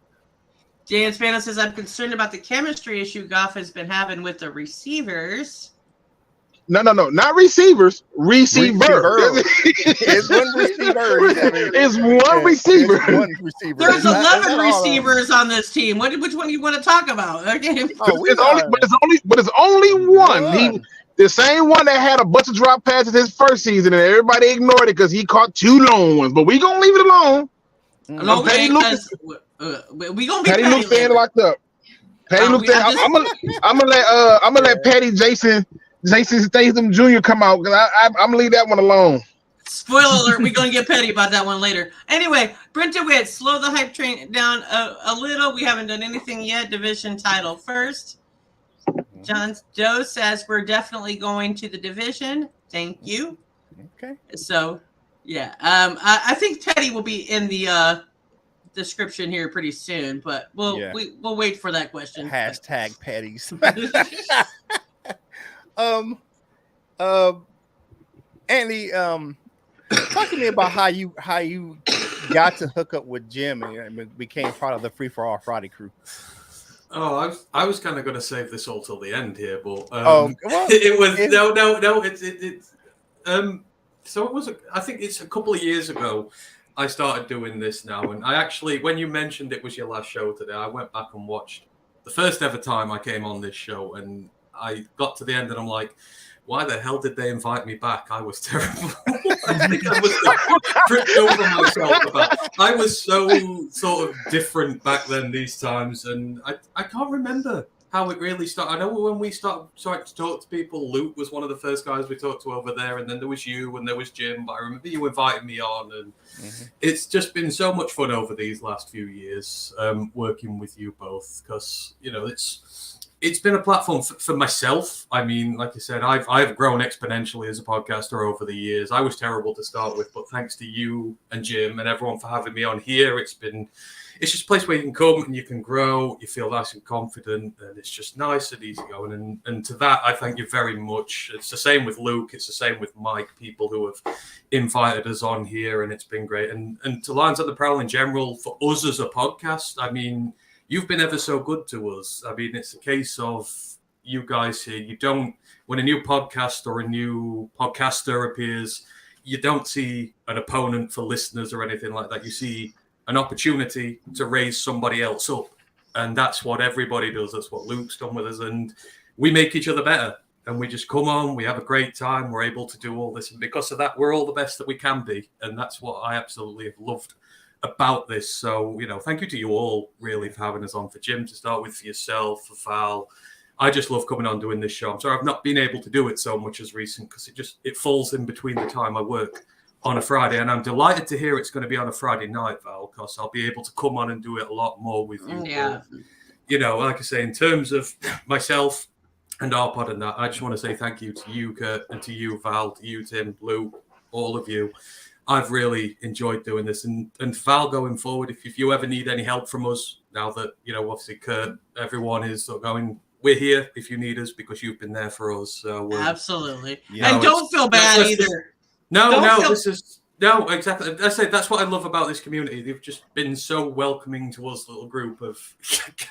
Dan Spano says, I'm concerned about the chemistry issue Goff has been having with the receivers. No, not receivers. Receiver. It's one receiver. It's one receiver. It's one receiver. There's 11 receivers on this team. Which one do you want to talk about? Okay. It's only one. The same one that had a bunch of drop passes his first season, and everybody ignored it because he caught 2 long ones. But we gonna leave it alone. No, we gonna be Patty Luke staying locked up. Patty Luke. I'm gonna let Patty Jason Statham Jr. come out because I'm gonna leave that one alone. Spoiler alert, we're gonna get petty about that one later. Anyway, Brent DeWitt, slow the hype train down a little. We haven't done anything yet. Division title first. John Joe says we're definitely going to the division. Thank you. Okay. So yeah. I think Petty will be in the description here pretty soon, but we'll wait for that question. Hashtag Petties. Andy, talk to me about how you got to hook up with Jim and became part of the Free for All Friday crew. Oh, I was kind of going to save this all till the end here, but it was so it was. I think it's a couple of years ago. I started doing this now, and I actually, when you mentioned it was your last show today, I went back and watched the first ever time I came on this show, and I got to the end and I'm like, why the hell did they invite me back? I was terrible. I think I was tripped over myself. I was so sort of different back then these times, and I can't remember how it really started. I know when we started to talk to people, Luke was one of the first guys we talked to over there, and then there was you and there was Jim. But I remember you inviting me on, and it's just been so much fun over these last few years working with you both, because it's been a platform for myself. I mean, like I said, I've grown exponentially as a podcaster over the years. I was terrible to start with, but thanks to you and Jim and everyone for having me on here, it's just a place where you can come and you can grow. You feel nice and confident, and it's just nice and easy going. And to that, I thank you very much. It's the same with Luke. It's the same with Mike, people who have invited us on here, and it's been great. And to Lions at the Prowl in general, for us as a podcast, I mean, you've been ever so good to us. I mean, it's a case of you guys here. You don't, when a new podcast or a new podcaster appears, you don't see an opponent for listeners or anything like that. You see an opportunity to raise somebody else up. And that's what everybody does. That's what Luke's done with us. And we make each other better. And we just come on, we have a great time. We're able to do all this. And because of that, we're all the best that we can be. And that's what I absolutely have loved about this. So, thank you to you all really for having us on. For Jim to start with, for yourself, for Val. I just love coming on doing this show. I'm sorry I've not been able to do it so much as recent, because it falls in between the time I work on a Friday, and I'm delighted to hear it's going to be on a Friday night, Val, because I'll be able to come on and do it a lot more with you. Yeah. Like I say, in terms of myself and our pod and that, I just want to say thank you to you, Curt, and to you, Val, to you, Tim, Lou, all of you. I've really enjoyed doing this, and Val, going forward, if you ever need any help from us, now that, obviously Curt, everyone is sort of going, we're here if you need us, because you've been there for us. So absolutely. And don't feel bad either. No, exactly. I say that's what I love about this community. They've just been so welcoming to us, little group of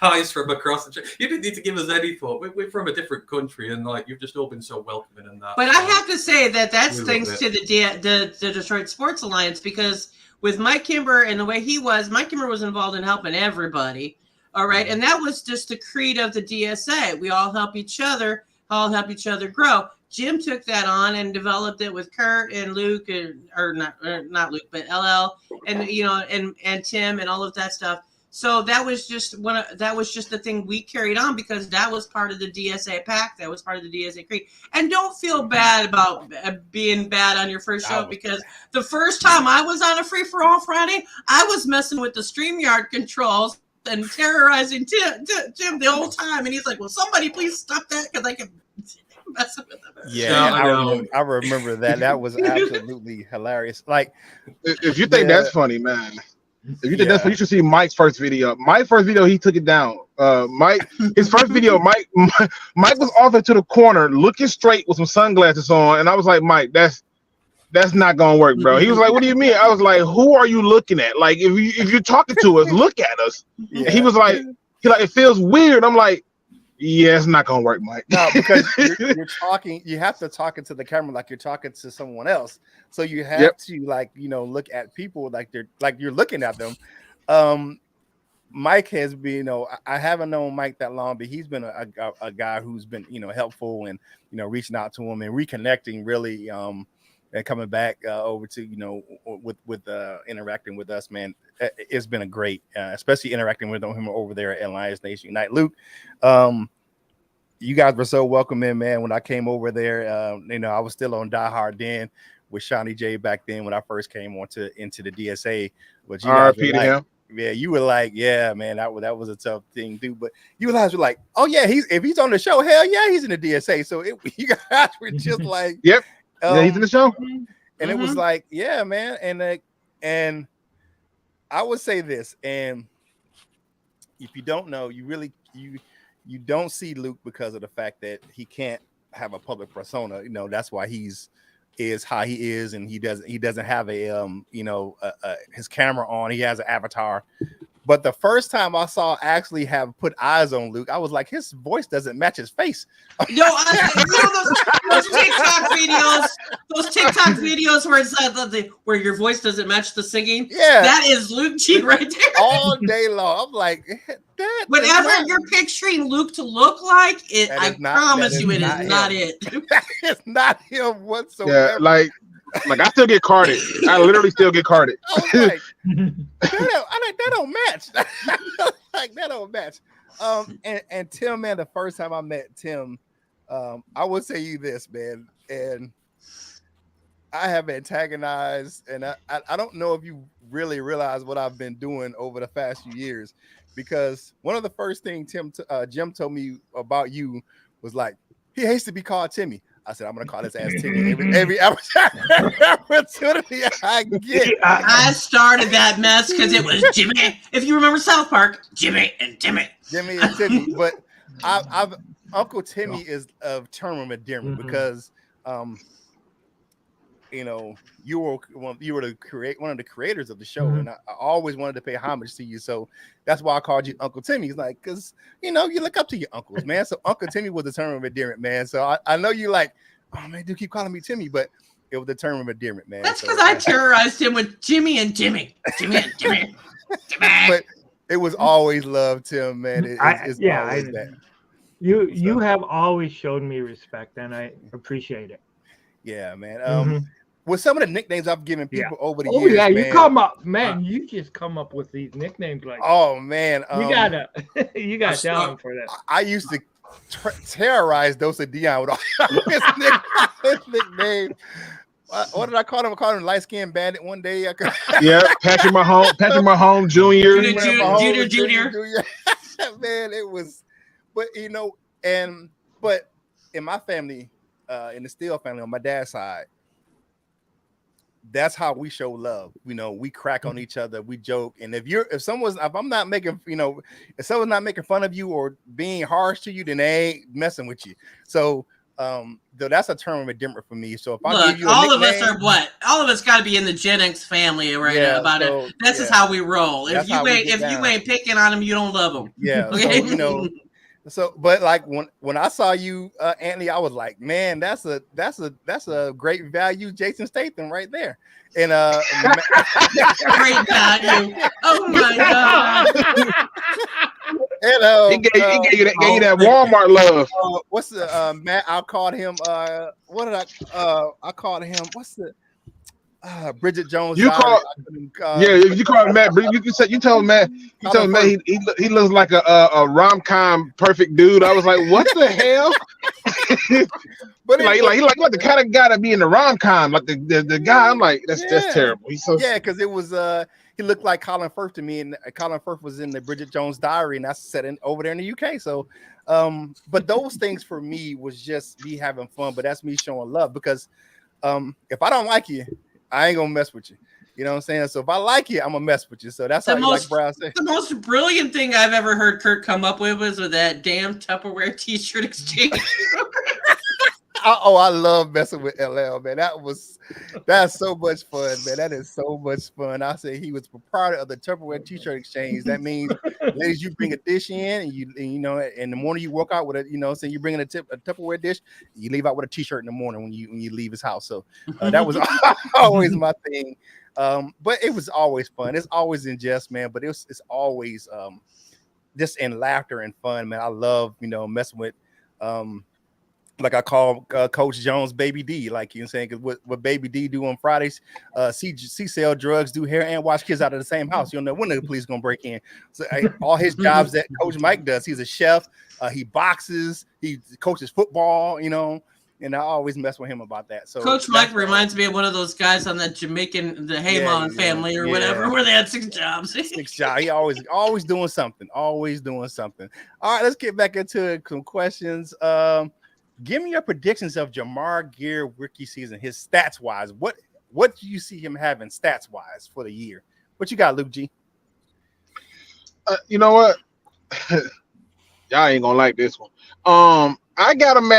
guys from across the. You didn't need to give us any thought. We're from a different country, and you've just all been so welcoming in that. But I have to say that's thanks to the Detroit Sports Alliance, because with Mike Kimber and the way he was, Mike Kimber was involved in helping everybody. All right, and that was just the creed of the DSA. We all help each other, grow. Jim took that on and developed it with Curt and Luke, or not Luke, but LL, and and Tim and all of that stuff. So that was just the thing we carried on, because that was part of the DSA pack. That was part of the DSA creed. And don't feel bad about being bad on your first show, because the first time I was on a free for all Friday, I was messing with the StreamYard controls and terrorizing Jim the whole time, and he's like, "Well, somebody please stop that, because I can." Yeah, I remember that. That was absolutely hilarious. Like, if you think that's funny, man, if you think that's funny, you should see Mike's first video. My first video, he took it down. His first video, Mike was off into the corner, looking straight with some sunglasses on, and I was like, Mike, that's not gonna work, bro. He was like, what do you mean? I was like, who are you looking at? Like, if you're talking to us, look at us. Yeah. He was like, it feels weird. I'm like, yeah, it's not gonna work, Mike. No, because you're talking. You have to talk into the camera like you're talking to someone else. So you have to look at people like you're looking at them. Mike has been, I haven't known Mike that long, but he's been a guy who's been, helpful and reaching out to him and reconnecting really, and coming back over to with interacting with us, man. It's been a great, especially interacting with him over there at Lions Nation Unite. Luke, you guys were so welcoming, man. When I came over there, I was still on Die Hard then with Shawnee J back then when I first came into the DSA. But you guys were like, yeah, you were like, yeah, man, that was a tough thing too. But you guys were like, oh yeah, if he's on the show, hell yeah, he's in the DSA. So you guys were just like, yep, yeah, he's in the show. And it was like, yeah, man, and I would say this, and if you don't know, you don't see Luke because of the fact that he can't have a public persona. That's why is how he is, and he doesn't have his camera on. He has an avatar. But the first time I saw actually have put eyes on Luke, I was like, his voice doesn't match his face. Those TikTok videos where it's where your voice doesn't match the singing. Yeah, that is Luke G right there. All day long. I'm like, whatever you're picturing Luke to look like, I promise you, it is not it. It's not him whatsoever. Yeah, like I still get carded. I literally still get carded. I was like, that don't match. Like, that don't match. And Tim, man, the first time I met Tim, I will say you this, man, and I have antagonized, and I don't know if you really realize what I've been doing over the past few years, because one of the first things Jim told me about you was like, he hates to be called Timmy. I said, I'm gonna call his ass Timmy every opportunity I get. I started that mess because it was Jimmy. If you remember South Park, Jimmy and Timmy. But Uncle Timmy is a term of endearment because you were one of the creators of the show, and I always wanted to pay homage to you, so that's why I called you Uncle Timmy. It's like, because you look up to your uncles, man. So Uncle Timmy was the term of endearment, man. So I know you like, oh man, do keep calling me Timmy, but it was the term of endearment, man. That's because I terrorized him with Jimmy and Timmy. But it was always love, Tim, man. It's always that. You have always shown me respect, and I appreciate it. Yeah, man. With some of the nicknames I've given people over the years, yeah, man, you come up, man. You just come up with these nicknames like. Oh man, you got down for that. I used to terrorize Dosa Dion with all his nickname. What did I call him? I called him Light Skin Bandit one day. Patrick Mahomes Jr. Junior. Man, it was, but but in my family, in the Steele family on my dad's side, that's how we show love. We crack on each other, we joke, and if someone's not making fun of you or being harsh to you, then they ain't messing with you. So that's a term of endearment for me. So if I give you all of us are what? All of us got to be in the Gen X family right now about it. This is how we roll. If you ain't picking on them, you don't love them. Yeah. Okay? So, but like when I saw you, Anthony, I was like, man, that's a great value, Jason Statham right there. And great value. Oh my god. And he gave you that Walmart love. What's the Matt? I called him. What did I called him? What's the Bridget Jones? You call you call Matt. You tell Matt. You tell Matt he looks like a rom-com perfect dude. I was like, what the hell? But he like the kind of guy to be in the rom-com, like the guy. I'm like, that's terrible. He's so because it was he looked like Colin Firth to me, and Colin Firth was in the Bridget Jones Diary, and that's set over there in the UK. So, but those things for me was just me having fun, but that's me showing love, because if I don't like you, I ain't gonna mess with you. You know what I'm saying? So if I like you, I'm gonna mess with you. So that's how like Brown said. The most brilliant thing I've ever heard Curt come up with was that damn Tupperware t-shirt exchange. I love messing with LL, man. That's so much fun, man. That is so much fun. I said he was proprietor of the Tupperware t-shirt exchange. That means, ladies, you bring a dish in, and in the morning you walk out with saying you're bringing a Tupperware dish, you leave out with a t-shirt in the morning when you leave his house. So that was always my thing. But it was always fun. It's always in jest, man. But it's always just in laughter and fun, man. I love messing with like I call Coach Jones Baby D, like you're saying, because what Baby D do on Fridays, sell drugs, do hair, and watch kids out of the same house. You don't know when the police gonna break in. So all his jobs that Coach Mike does. He's a chef. He boxes. He coaches football. And I always mess with him about that. So Coach Mike reminds me of one of those guys on that Jamaican, the Haymon family or whatever, where they had 6 jobs. 6 jobs. He always doing something. Always doing something. All right, let's get back into some questions. Give me your predictions of Jahmyr Gibbs rookie season, his stats wise. What do you see him having stats wise for the year? What you got, Luke G? You know what? Y'all ain't gonna like this one. I got him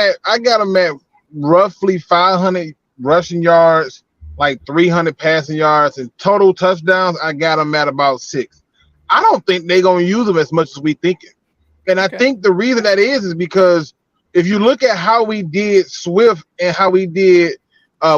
at roughly 500 rushing yards, like 300 passing yards, and total touchdowns. I got him at about 6. I don't think they're gonna use him as much as we think it, and I think the reason that is because if you look at how we did Swift and how we did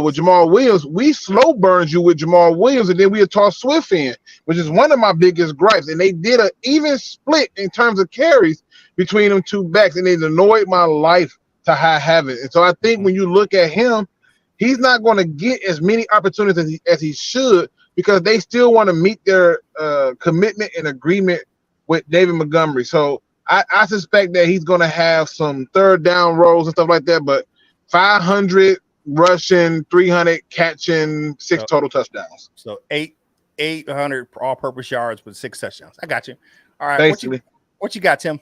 with Jamal Williams, we slow burned you with Jamal Williams, and then we had tossed Swift in, which is one of my biggest gripes. And they did an even split in terms of carries between them two backs, and it annoyed my life to have it. And so I think when you look at him, he's not going to get as many opportunities as he should, because they still want to meet their commitment and agreement with David Montgomery. So I suspect that he's going to have some third down rolls and stuff like that. But 500 rushing, 300 catching, 6 total touchdowns. So 800 all-purpose yards with 6 touchdowns. I got you. All right. Basically. What you got, Tim?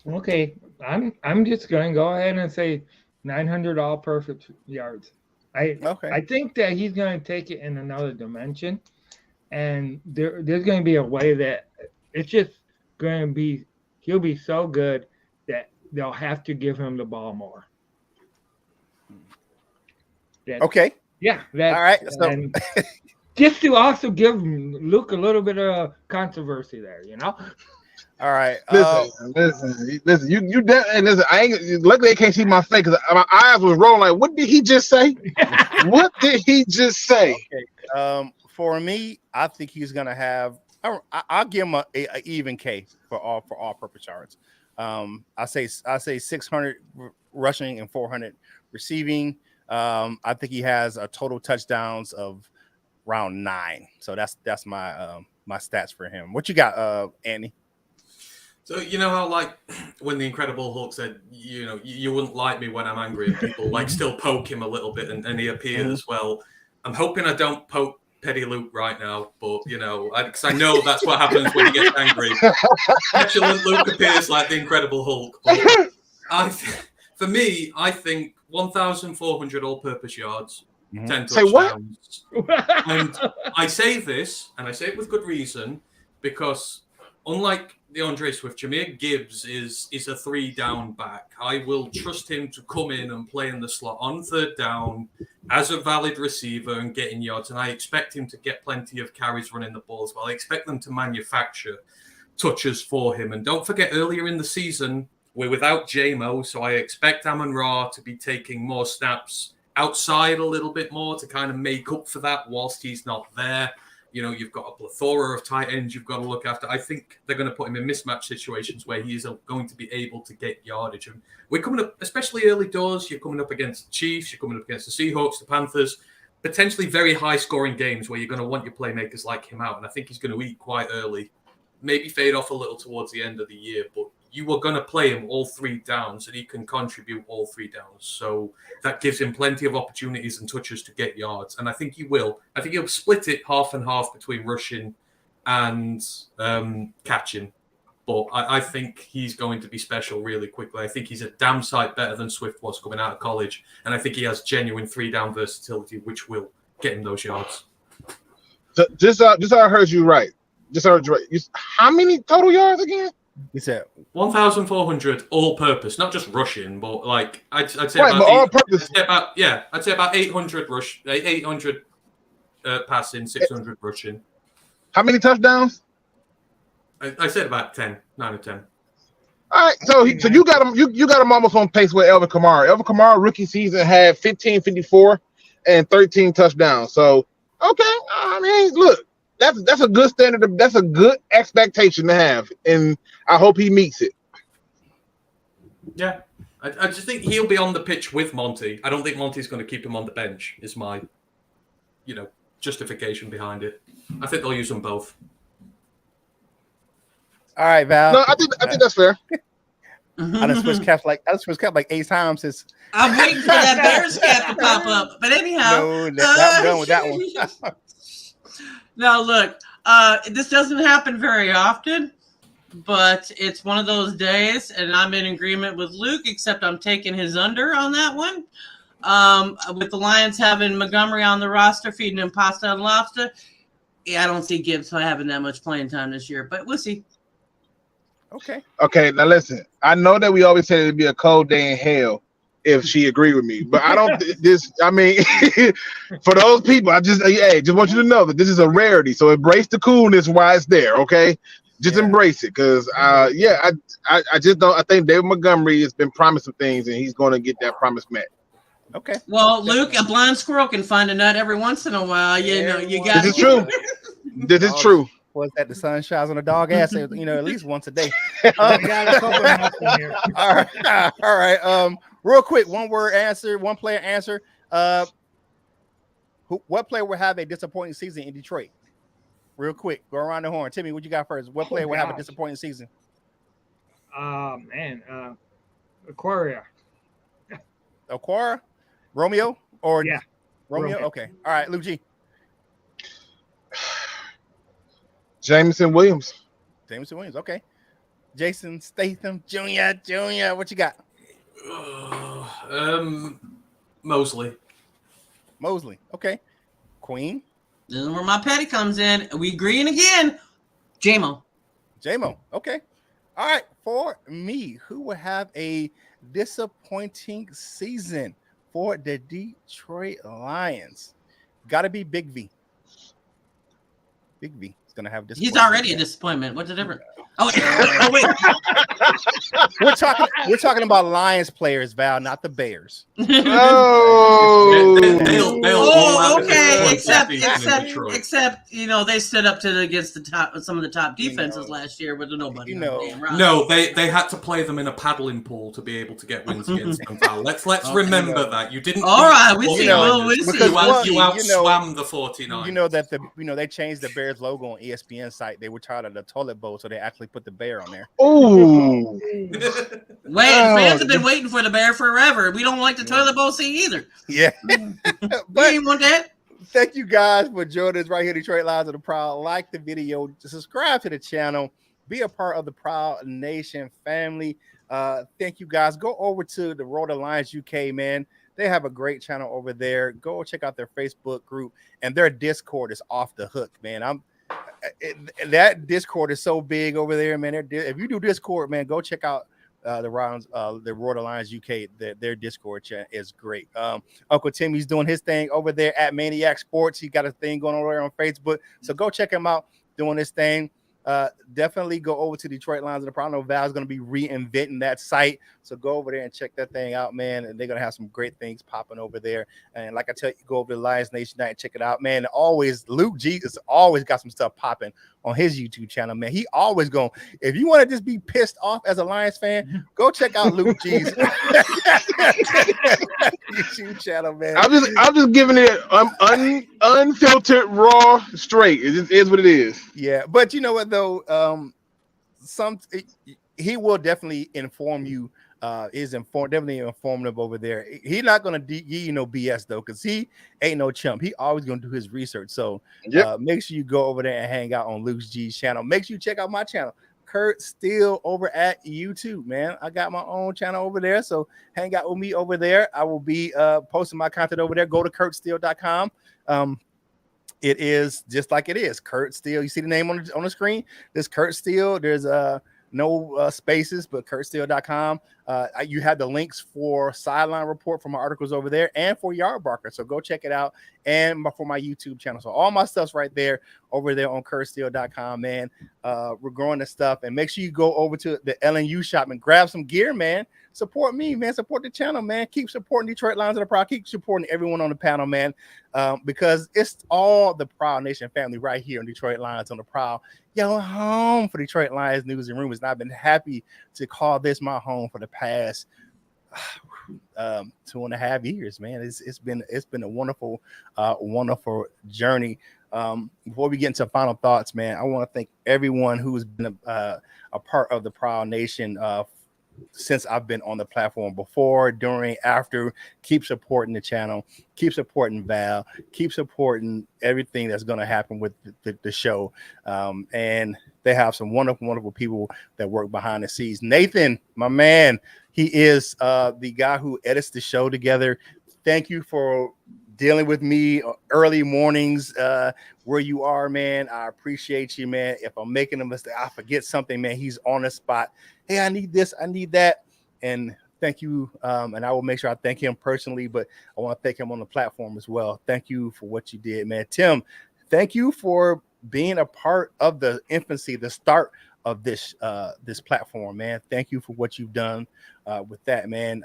Okay, I'm just going to go ahead and say 900 all-purpose yards. I think that he's going to take it in another dimension, and there's going to be a way that it's just going to be he'll be so good that they'll have to give him the ball more. Okay. Yeah. All right. So just to also give Luke a little bit of controversy there, you know. All right. Listen. You listen. I ain't. Luckily, I can't see my face because my eyes was rolling. Like, what did he just say? What did he just say? Okay. For me, I think he's gonna have. I'll give him a even K for all-purpose yards. I say 600 rushing and 400 receiving. I think he has a total touchdowns of around 9. So that's my my stats for him. What you got, Andy? So you know how like when the Incredible Hulk said, you know, you wouldn't like me when I'm angry, and people like still poke him a little bit, and he appeared as well. I'm hoping I don't poke Petty Luke right now, but you know, because I know that's what happens when he gets angry. Petulant Luke appears like the Incredible Hulk. But for me, I think 1,400 all-purpose yards, 10 touchdowns. Say what? And I say this, and I say it with good reason, because unlike DeAndre Swift, Jahmyr Gibbs is a 3-down back. I will trust him to come in and play in the slot on 3rd down as a valid receiver and getting yards. And I expect him to get plenty of carries running the ball as well. I expect them to manufacture touches for him. And don't forget, earlier in the season, we're without JMO, so I expect Amon-Ra to be taking more snaps outside a little bit more to kind of make up for that whilst he's not there. You know, you've got a plethora of tight ends you've got to look after. I think they're going to put him in mismatch situations where he is going to be able to get yardage. And we're coming up, especially early doors, you're coming up against the Chiefs, you're coming up against the Seahawks, the Panthers, potentially very high-scoring games where you're going to want your playmakers like him out. And I think he's going to eat quite early, maybe fade off a little towards the end of the year, but you are going to play him all 3 downs, and he can contribute all 3 downs. So that gives him plenty of opportunities and touches to get yards. And I think he will. I think he'll split it half and half between rushing and catching. But I think he's going to be special really quickly. I think he's a damn sight better than Swift was coming out of college. And I think he has genuine 3-down versatility, which will get him those yards. So just so I heard you right. How many total yards again? He said 1,400 all-purpose, not just rushing, but like I'd say right, about but all-purpose. I'd say about 800 passing, 600 rushing. How many touchdowns? I said about 9 or 10. All right, so you got him. You got him almost on pace with Alvin Kamara. Alvin Kamara rookie season had 1554 and 13 touchdowns. So okay, I mean, look. That's a good standard. That's a good expectation to have, and I hope he meets it. Yeah, I just think he'll be on the pitch with Monty. I don't think Monty's going to keep him on the bench. Is my, justification behind it. I think they'll use them both. All right, Val. No, I think that's fair. I done switched caps like 8 times since. I'm waiting for that Bears cap to pop up. But anyhow, No, I'm done with that one. Now, look, this doesn't happen very often, but it's one of those days, and I'm in agreement with Luke, except I'm taking his under on that one. With the Lions having Montgomery on the roster, feeding him pasta and lobster, I don't see Gibbs having that much playing time this year, but we'll see. Okay, now listen. I know that we always say it'd be a cold day in hell if she agreed with me, but I don't. For those people, I just want you to know that this is a rarity. So embrace the coolness while it's there. Okay, just embrace it, because I just don't. I think David Montgomery has been promised some things, and he's going to get that promise met. Okay. Well, Luke, a blind squirrel can find a nut every once in a while. You got. This is true. This is true. Was that the sun shines on a dog ass? At least once a day. I got a couple of in here. All right. Real quick, one player answer. What player will have a disappointing season in Detroit? Real quick, go around the horn. Timmy, what you got first? What player will have a disappointing season? Aquaria. Aquara, Romeo, or Yeah, Romeo? Romeo. Okay. All right, Luke G. Jameson Williams. Jameson Williams. Okay. Jason Statham Jr. What you got? Mosley. Mosley. Okay. Queen. This is where my petty comes in. We agreeing again. J-Mo. Okay. All right. For me, who will have a disappointing season for the Detroit Lions? Got to be Big V. Big V is going to have this. He's already a disappointment. What's the difference? Oh, wait. We're talking about Lions players, Val, not the Bears. Okay. Except they stood up against some of the top defenses last year with nobody. No, they had to play them in a paddling pool to be able to get wins against them. Val. Let's remember that you didn't. All right, we see. You outswam the 49. You know that they changed the Bears logo on ESPN site. They were tired of the toilet bowl, so they actually put the bear on there. Oh, fans have been waiting for the bear forever. We don't like the toilet bowl scene either. Yeah, we ain't want that. Thank you guys for joining us right here, Detroit Lions of the Prowl. Like the video, subscribe to the channel, be a part of the Prowl Nation family. Thank you guys. Go over to the Road Alliance UK, man. They have a great channel over there. Go check out their Facebook group, and their Discord is off the hook, man. That Discord is so big over there, man. If you do Discord, man, go check out the Road Alliance UK. Their Discord chat is great. Uncle Timmy's doing his thing over there at Maniac Sports. He got a thing going over there on Facebook, so go check him out doing his thing. Definitely go over to Detroit Lions of the Prowl. I know Val's going to be reinventing that site, so go over there and check that thing out, man. And they're going to have some great things popping over there. And like I tell you, go over to Lions Nation Night and check it out, man. Luke G has always got some stuff popping on his YouTube channel, man. He always going. If you want to just be pissed off as a Lions fan, go check out Luke G's YouTube channel, man. I'm just giving it unfiltered, raw, straight. It just is what it is. Yeah, but you know what though, he will definitely inform you. Definitely informative over there. He's not gonna give you no BS though, because he ain't no chump. He always gonna do his research. So make sure you go over there and hang out on Luke G's channel. Make sure you check out my channel, Curt Steele, over at YouTube, man. I got my own channel over there, so hang out with me over there. I will be posting my content over there. Go to curtsteele.com. It is just like it is, Curt Steele. You see the name on the screen? There's Curt Steele. There's no spaces, but curtsteele.com. You have the links for SideLion Report from my articles over there and for Yard Barker. So go check it out, and for my YouTube channel. So all my stuff's right there over there on curtsteele.com, man. We're growing the stuff, and make sure you go over to the LNU shop and grab some gear, man. Support me, man. Support the channel, man. Keep supporting Detroit Lions of the Prowl. Keep supporting everyone on the panel, man. Because it's all the Prowl Nation family right here on Detroit Lions on the Prowl. Your home for Detroit Lions news and rumors. And I've been happy to call this my home for the past 2.5 years, man. It's been a wonderful journey. Before we get into final thoughts, man, I want to thank everyone who's been a part of the Prowl Nation since I've been on the platform, before, during, after. Keep supporting the channel, keep supporting Val, keep supporting everything that's going to happen with the show. And they have some wonderful people that work behind the scenes. Nathan, my man, he is the guy who edits the show together. Thank you for dealing with me early mornings where you are, man. I appreciate you, man. If I'm making a mistake, I forget something, man, he's on the spot. Hey, I need this, I need that. And thank you. And I will make sure I thank him personally, but I want to thank him on the platform as well. Thank you for what you did, man. Tim, thank you for being a part of the infancy, the start of this platform, man. Thank you for what you've done with that, man.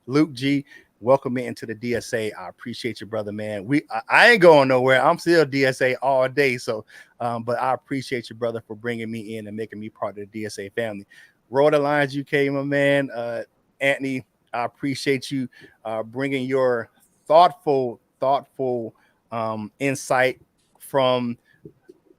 Luke G, welcome me into the DSA. I appreciate you, brother, man. I ain't going nowhere. I'm still DSA all day. So, but I appreciate you, brother, for bringing me in and making me part of the DSA family. Road Alliance UK, my man. Anthony, I appreciate you bringing your thoughtful insight from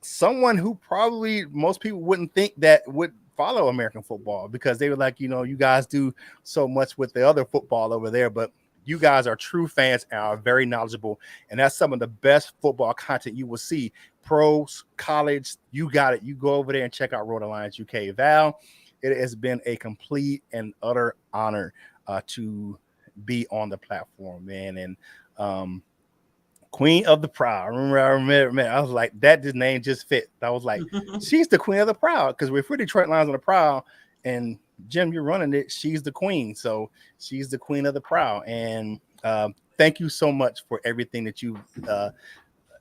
someone who probably most people wouldn't think that would follow American football because they were like, you guys do so much with the other football over there, but you guys are true fans and are very knowledgeable. And that's some of the best football content you will see. Pros, college, you got it. You go over there and check out Road Alliance UK. Val, it has been a complete and utter honor to be on the platform, man. And Queen of the Prowl. I remember, I was like, this name just fit. I was like, she's the Queen of the Prowl because we're for Detroit Lions on the Prowl, and Jim, you're running it. She's the queen, so she's the Queen of the Prowl. And thank you so much for everything that you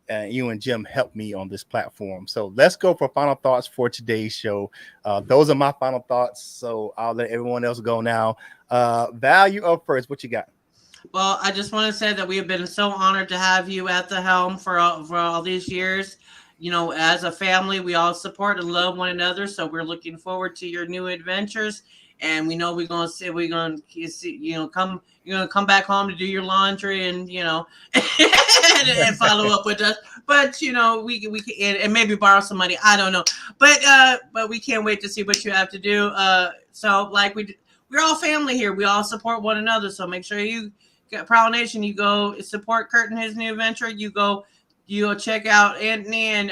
and Jim helped me on this platform. So let's go for final thoughts for today's show. Those are my final thoughts. So I'll let everyone else go now. Val, you up first. What you got? Well, I just want to say that we have been so honored to have you at the helm for all these years. As a family, we all support and love one another. So we're looking forward to your new adventures. And we know you're gonna come back home to do your laundry and and follow up with us. But we can and maybe borrow some money. I don't know. But we can't wait to see what you have to do. So like we're all family here. We all support one another. So make sure you get Prowl Nation. You go support Curt in his new venture. You go check out Anthony and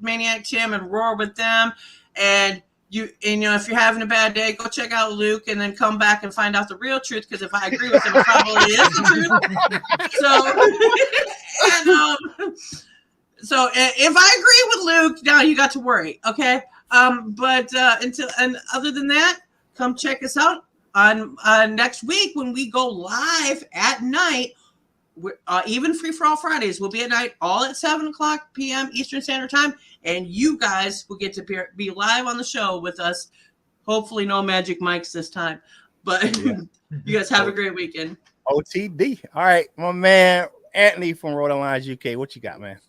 Maniac Tim and roar with them. And if you're having a bad day, go check out Luke and then come back and find out the real truth. Because if I agree with him, it probably is the truth. So if I agree with Luke, now you got to worry, okay? But other than that, come check us out on next week when we go live at night. Even Free For All Fridays will be at night, all at 7:00 p.m. Eastern Standard Time, and you guys will get to be live on the show with us. Hopefully, no magic mics this time, but you guys have a great weekend. OTD. All right, my man Anthony from Road Alliance UK. What you got, man?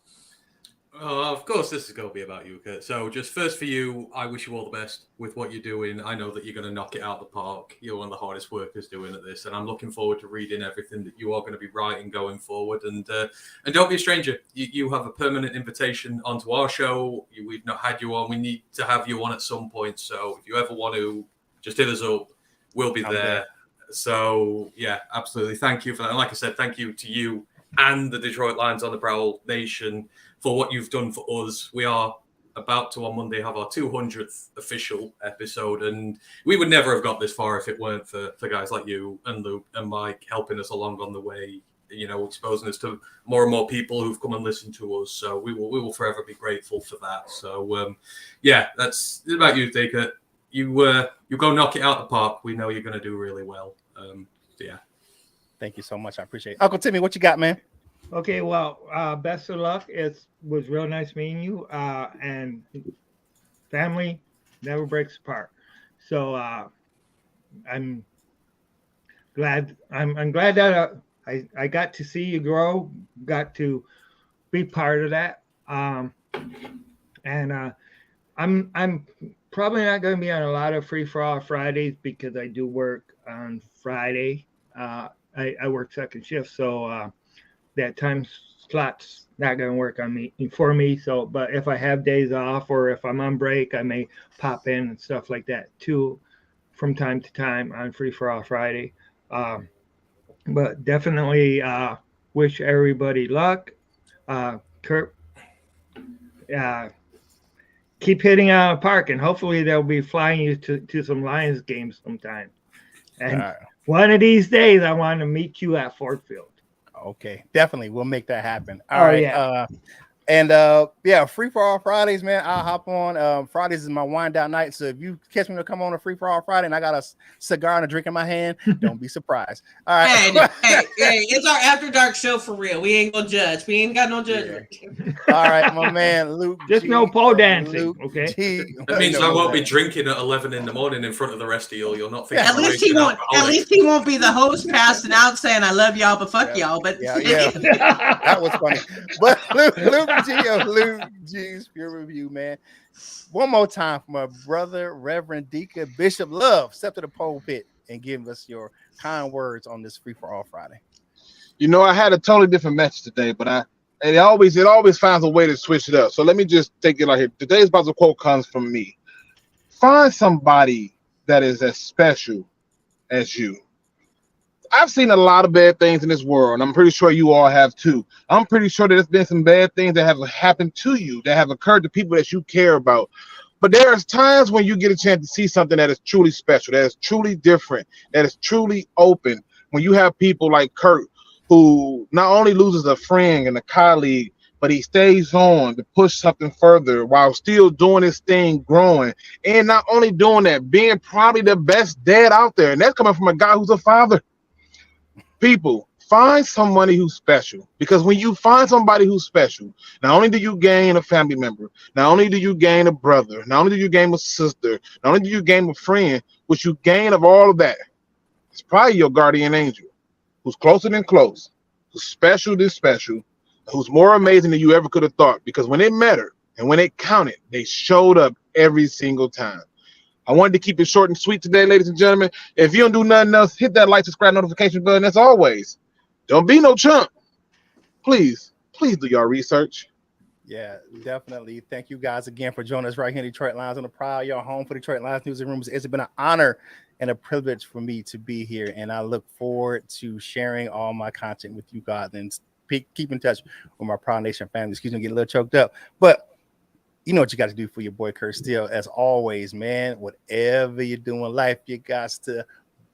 Oh, of course, this is going to be about you, Curt. So just first for you, I wish you all the best with what you're doing. I know that you're going to knock it out of the park. You're one of the hardest workers doing at this, and I'm looking forward to reading everything that you are going to be writing going forward. And don't be a stranger. You have a permanent invitation onto our show. We've not had you on. We need to have you on at some point. So if you ever want to, just hit us up. We'll be there. So, yeah, absolutely. Thank you for that. And like I said, thank you to you and the Detroit Lions on the Prowl Nation for what you've done for us. We are about to on Monday have our 200th official episode, and we would never have got this far if it weren't for guys like you and Luke and Mike helping us along on the way, exposing us to more and more people who've come and listened to us. So we will forever be grateful for that. So that's about you, Curt. You go knock it out of the park. We know you're going to do really well. Thank you so much. I appreciate it. Uncle Timmy, what you got, man? Okay, well, best of luck. It was real nice meeting you. And family never breaks apart. So I'm glad. I'm glad that I got to see you grow. Got to be part of that. I'm probably not going to be on a lot of Free For All Fridays because I do work on Friday. I work second shift, so that time slot's not going to work for me. So, but if I have days off or if I'm on break, I may pop in and stuff like that too, from time to time on Free For All Friday. But definitely wish everybody luck. Curt, keep hitting out of the park, and hopefully they'll be flying you to some Lions games sometime. And one of these days, I want to meet you at Ford Field. Okay, definitely. We'll make that happen. All right. Yeah. Free For All Fridays, man. I'll hop on. Fridays is my wind down night. So if you catch me to come on a Free For All Friday and I got a cigar and a drink in my hand, don't be surprised. All right. Hey, it's our after dark show for real. We ain't gonna judge. We ain't got no judgment. Yeah. All right, my man, Luke. Just no pole dancing. Luke, okay. That means I won't be drinking at 11 in the morning in front of the rest of you. You'll not think. At least he won't. At least he won't be the host passing out saying "I love y'all, but fuck y'all." But that was funny. But Luke G's peer review, man. One more time for my brother, Reverend Deacon Bishop Love. Step to the pulpit and give us your kind words on this Free For All Friday. I had a totally different message today, but it always finds a way to switch it up. So let me just take it like here. Today's Bible quote comes from me. find somebody that is as special as you. I've seen a lot of bad things in this world, and I'm pretty sure you all have too. I'm pretty sure that there's been some bad things that have happened to you, that have occurred to people that you care about. But there's times when you get a chance to see something that is truly special, that is truly different, that is truly open. When you have people like Curt, who not only loses a friend and a colleague, but he stays on to push something further while still doing his thing, growing. And not only doing that, being probably the best dad out there. And that's coming from a guy who's a father. People, find somebody who's special, because when you find somebody who's special, not only do you gain a family member, not only do you gain a brother, not only do you gain a sister, not only do you gain a friend, what you gain of all of that is probably your guardian angel, who's closer than close, who's special than special, who's more amazing than you ever could have thought, because when it mattered and when it counted, they showed up every single time. I wanted to keep it short and sweet today, ladies and gentlemen. If you don't do nothing else, hit that like, subscribe, notification button. As always, don't be no chump. Please do your research. Yeah, definitely. Thank you guys again for joining us right here in Detroit Lions on the Prowl, your home for Detroit Lions News and Rumors. It's been an honor and a privilege for me to be here, and I look forward to sharing all my content with you guys and keep in touch with my Prowl Nation family. Excuse me, getting a little choked up, but you know what you got to do for your boy Curt Steele. As always, man, whatever you do in life, you got to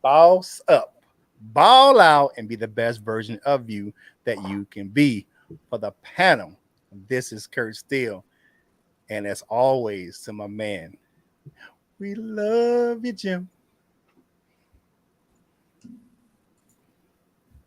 boss up, ball out, and be the best version of you that you can be. For the panel, this is Curt Steele. And as always, to my man, we love you, Jim.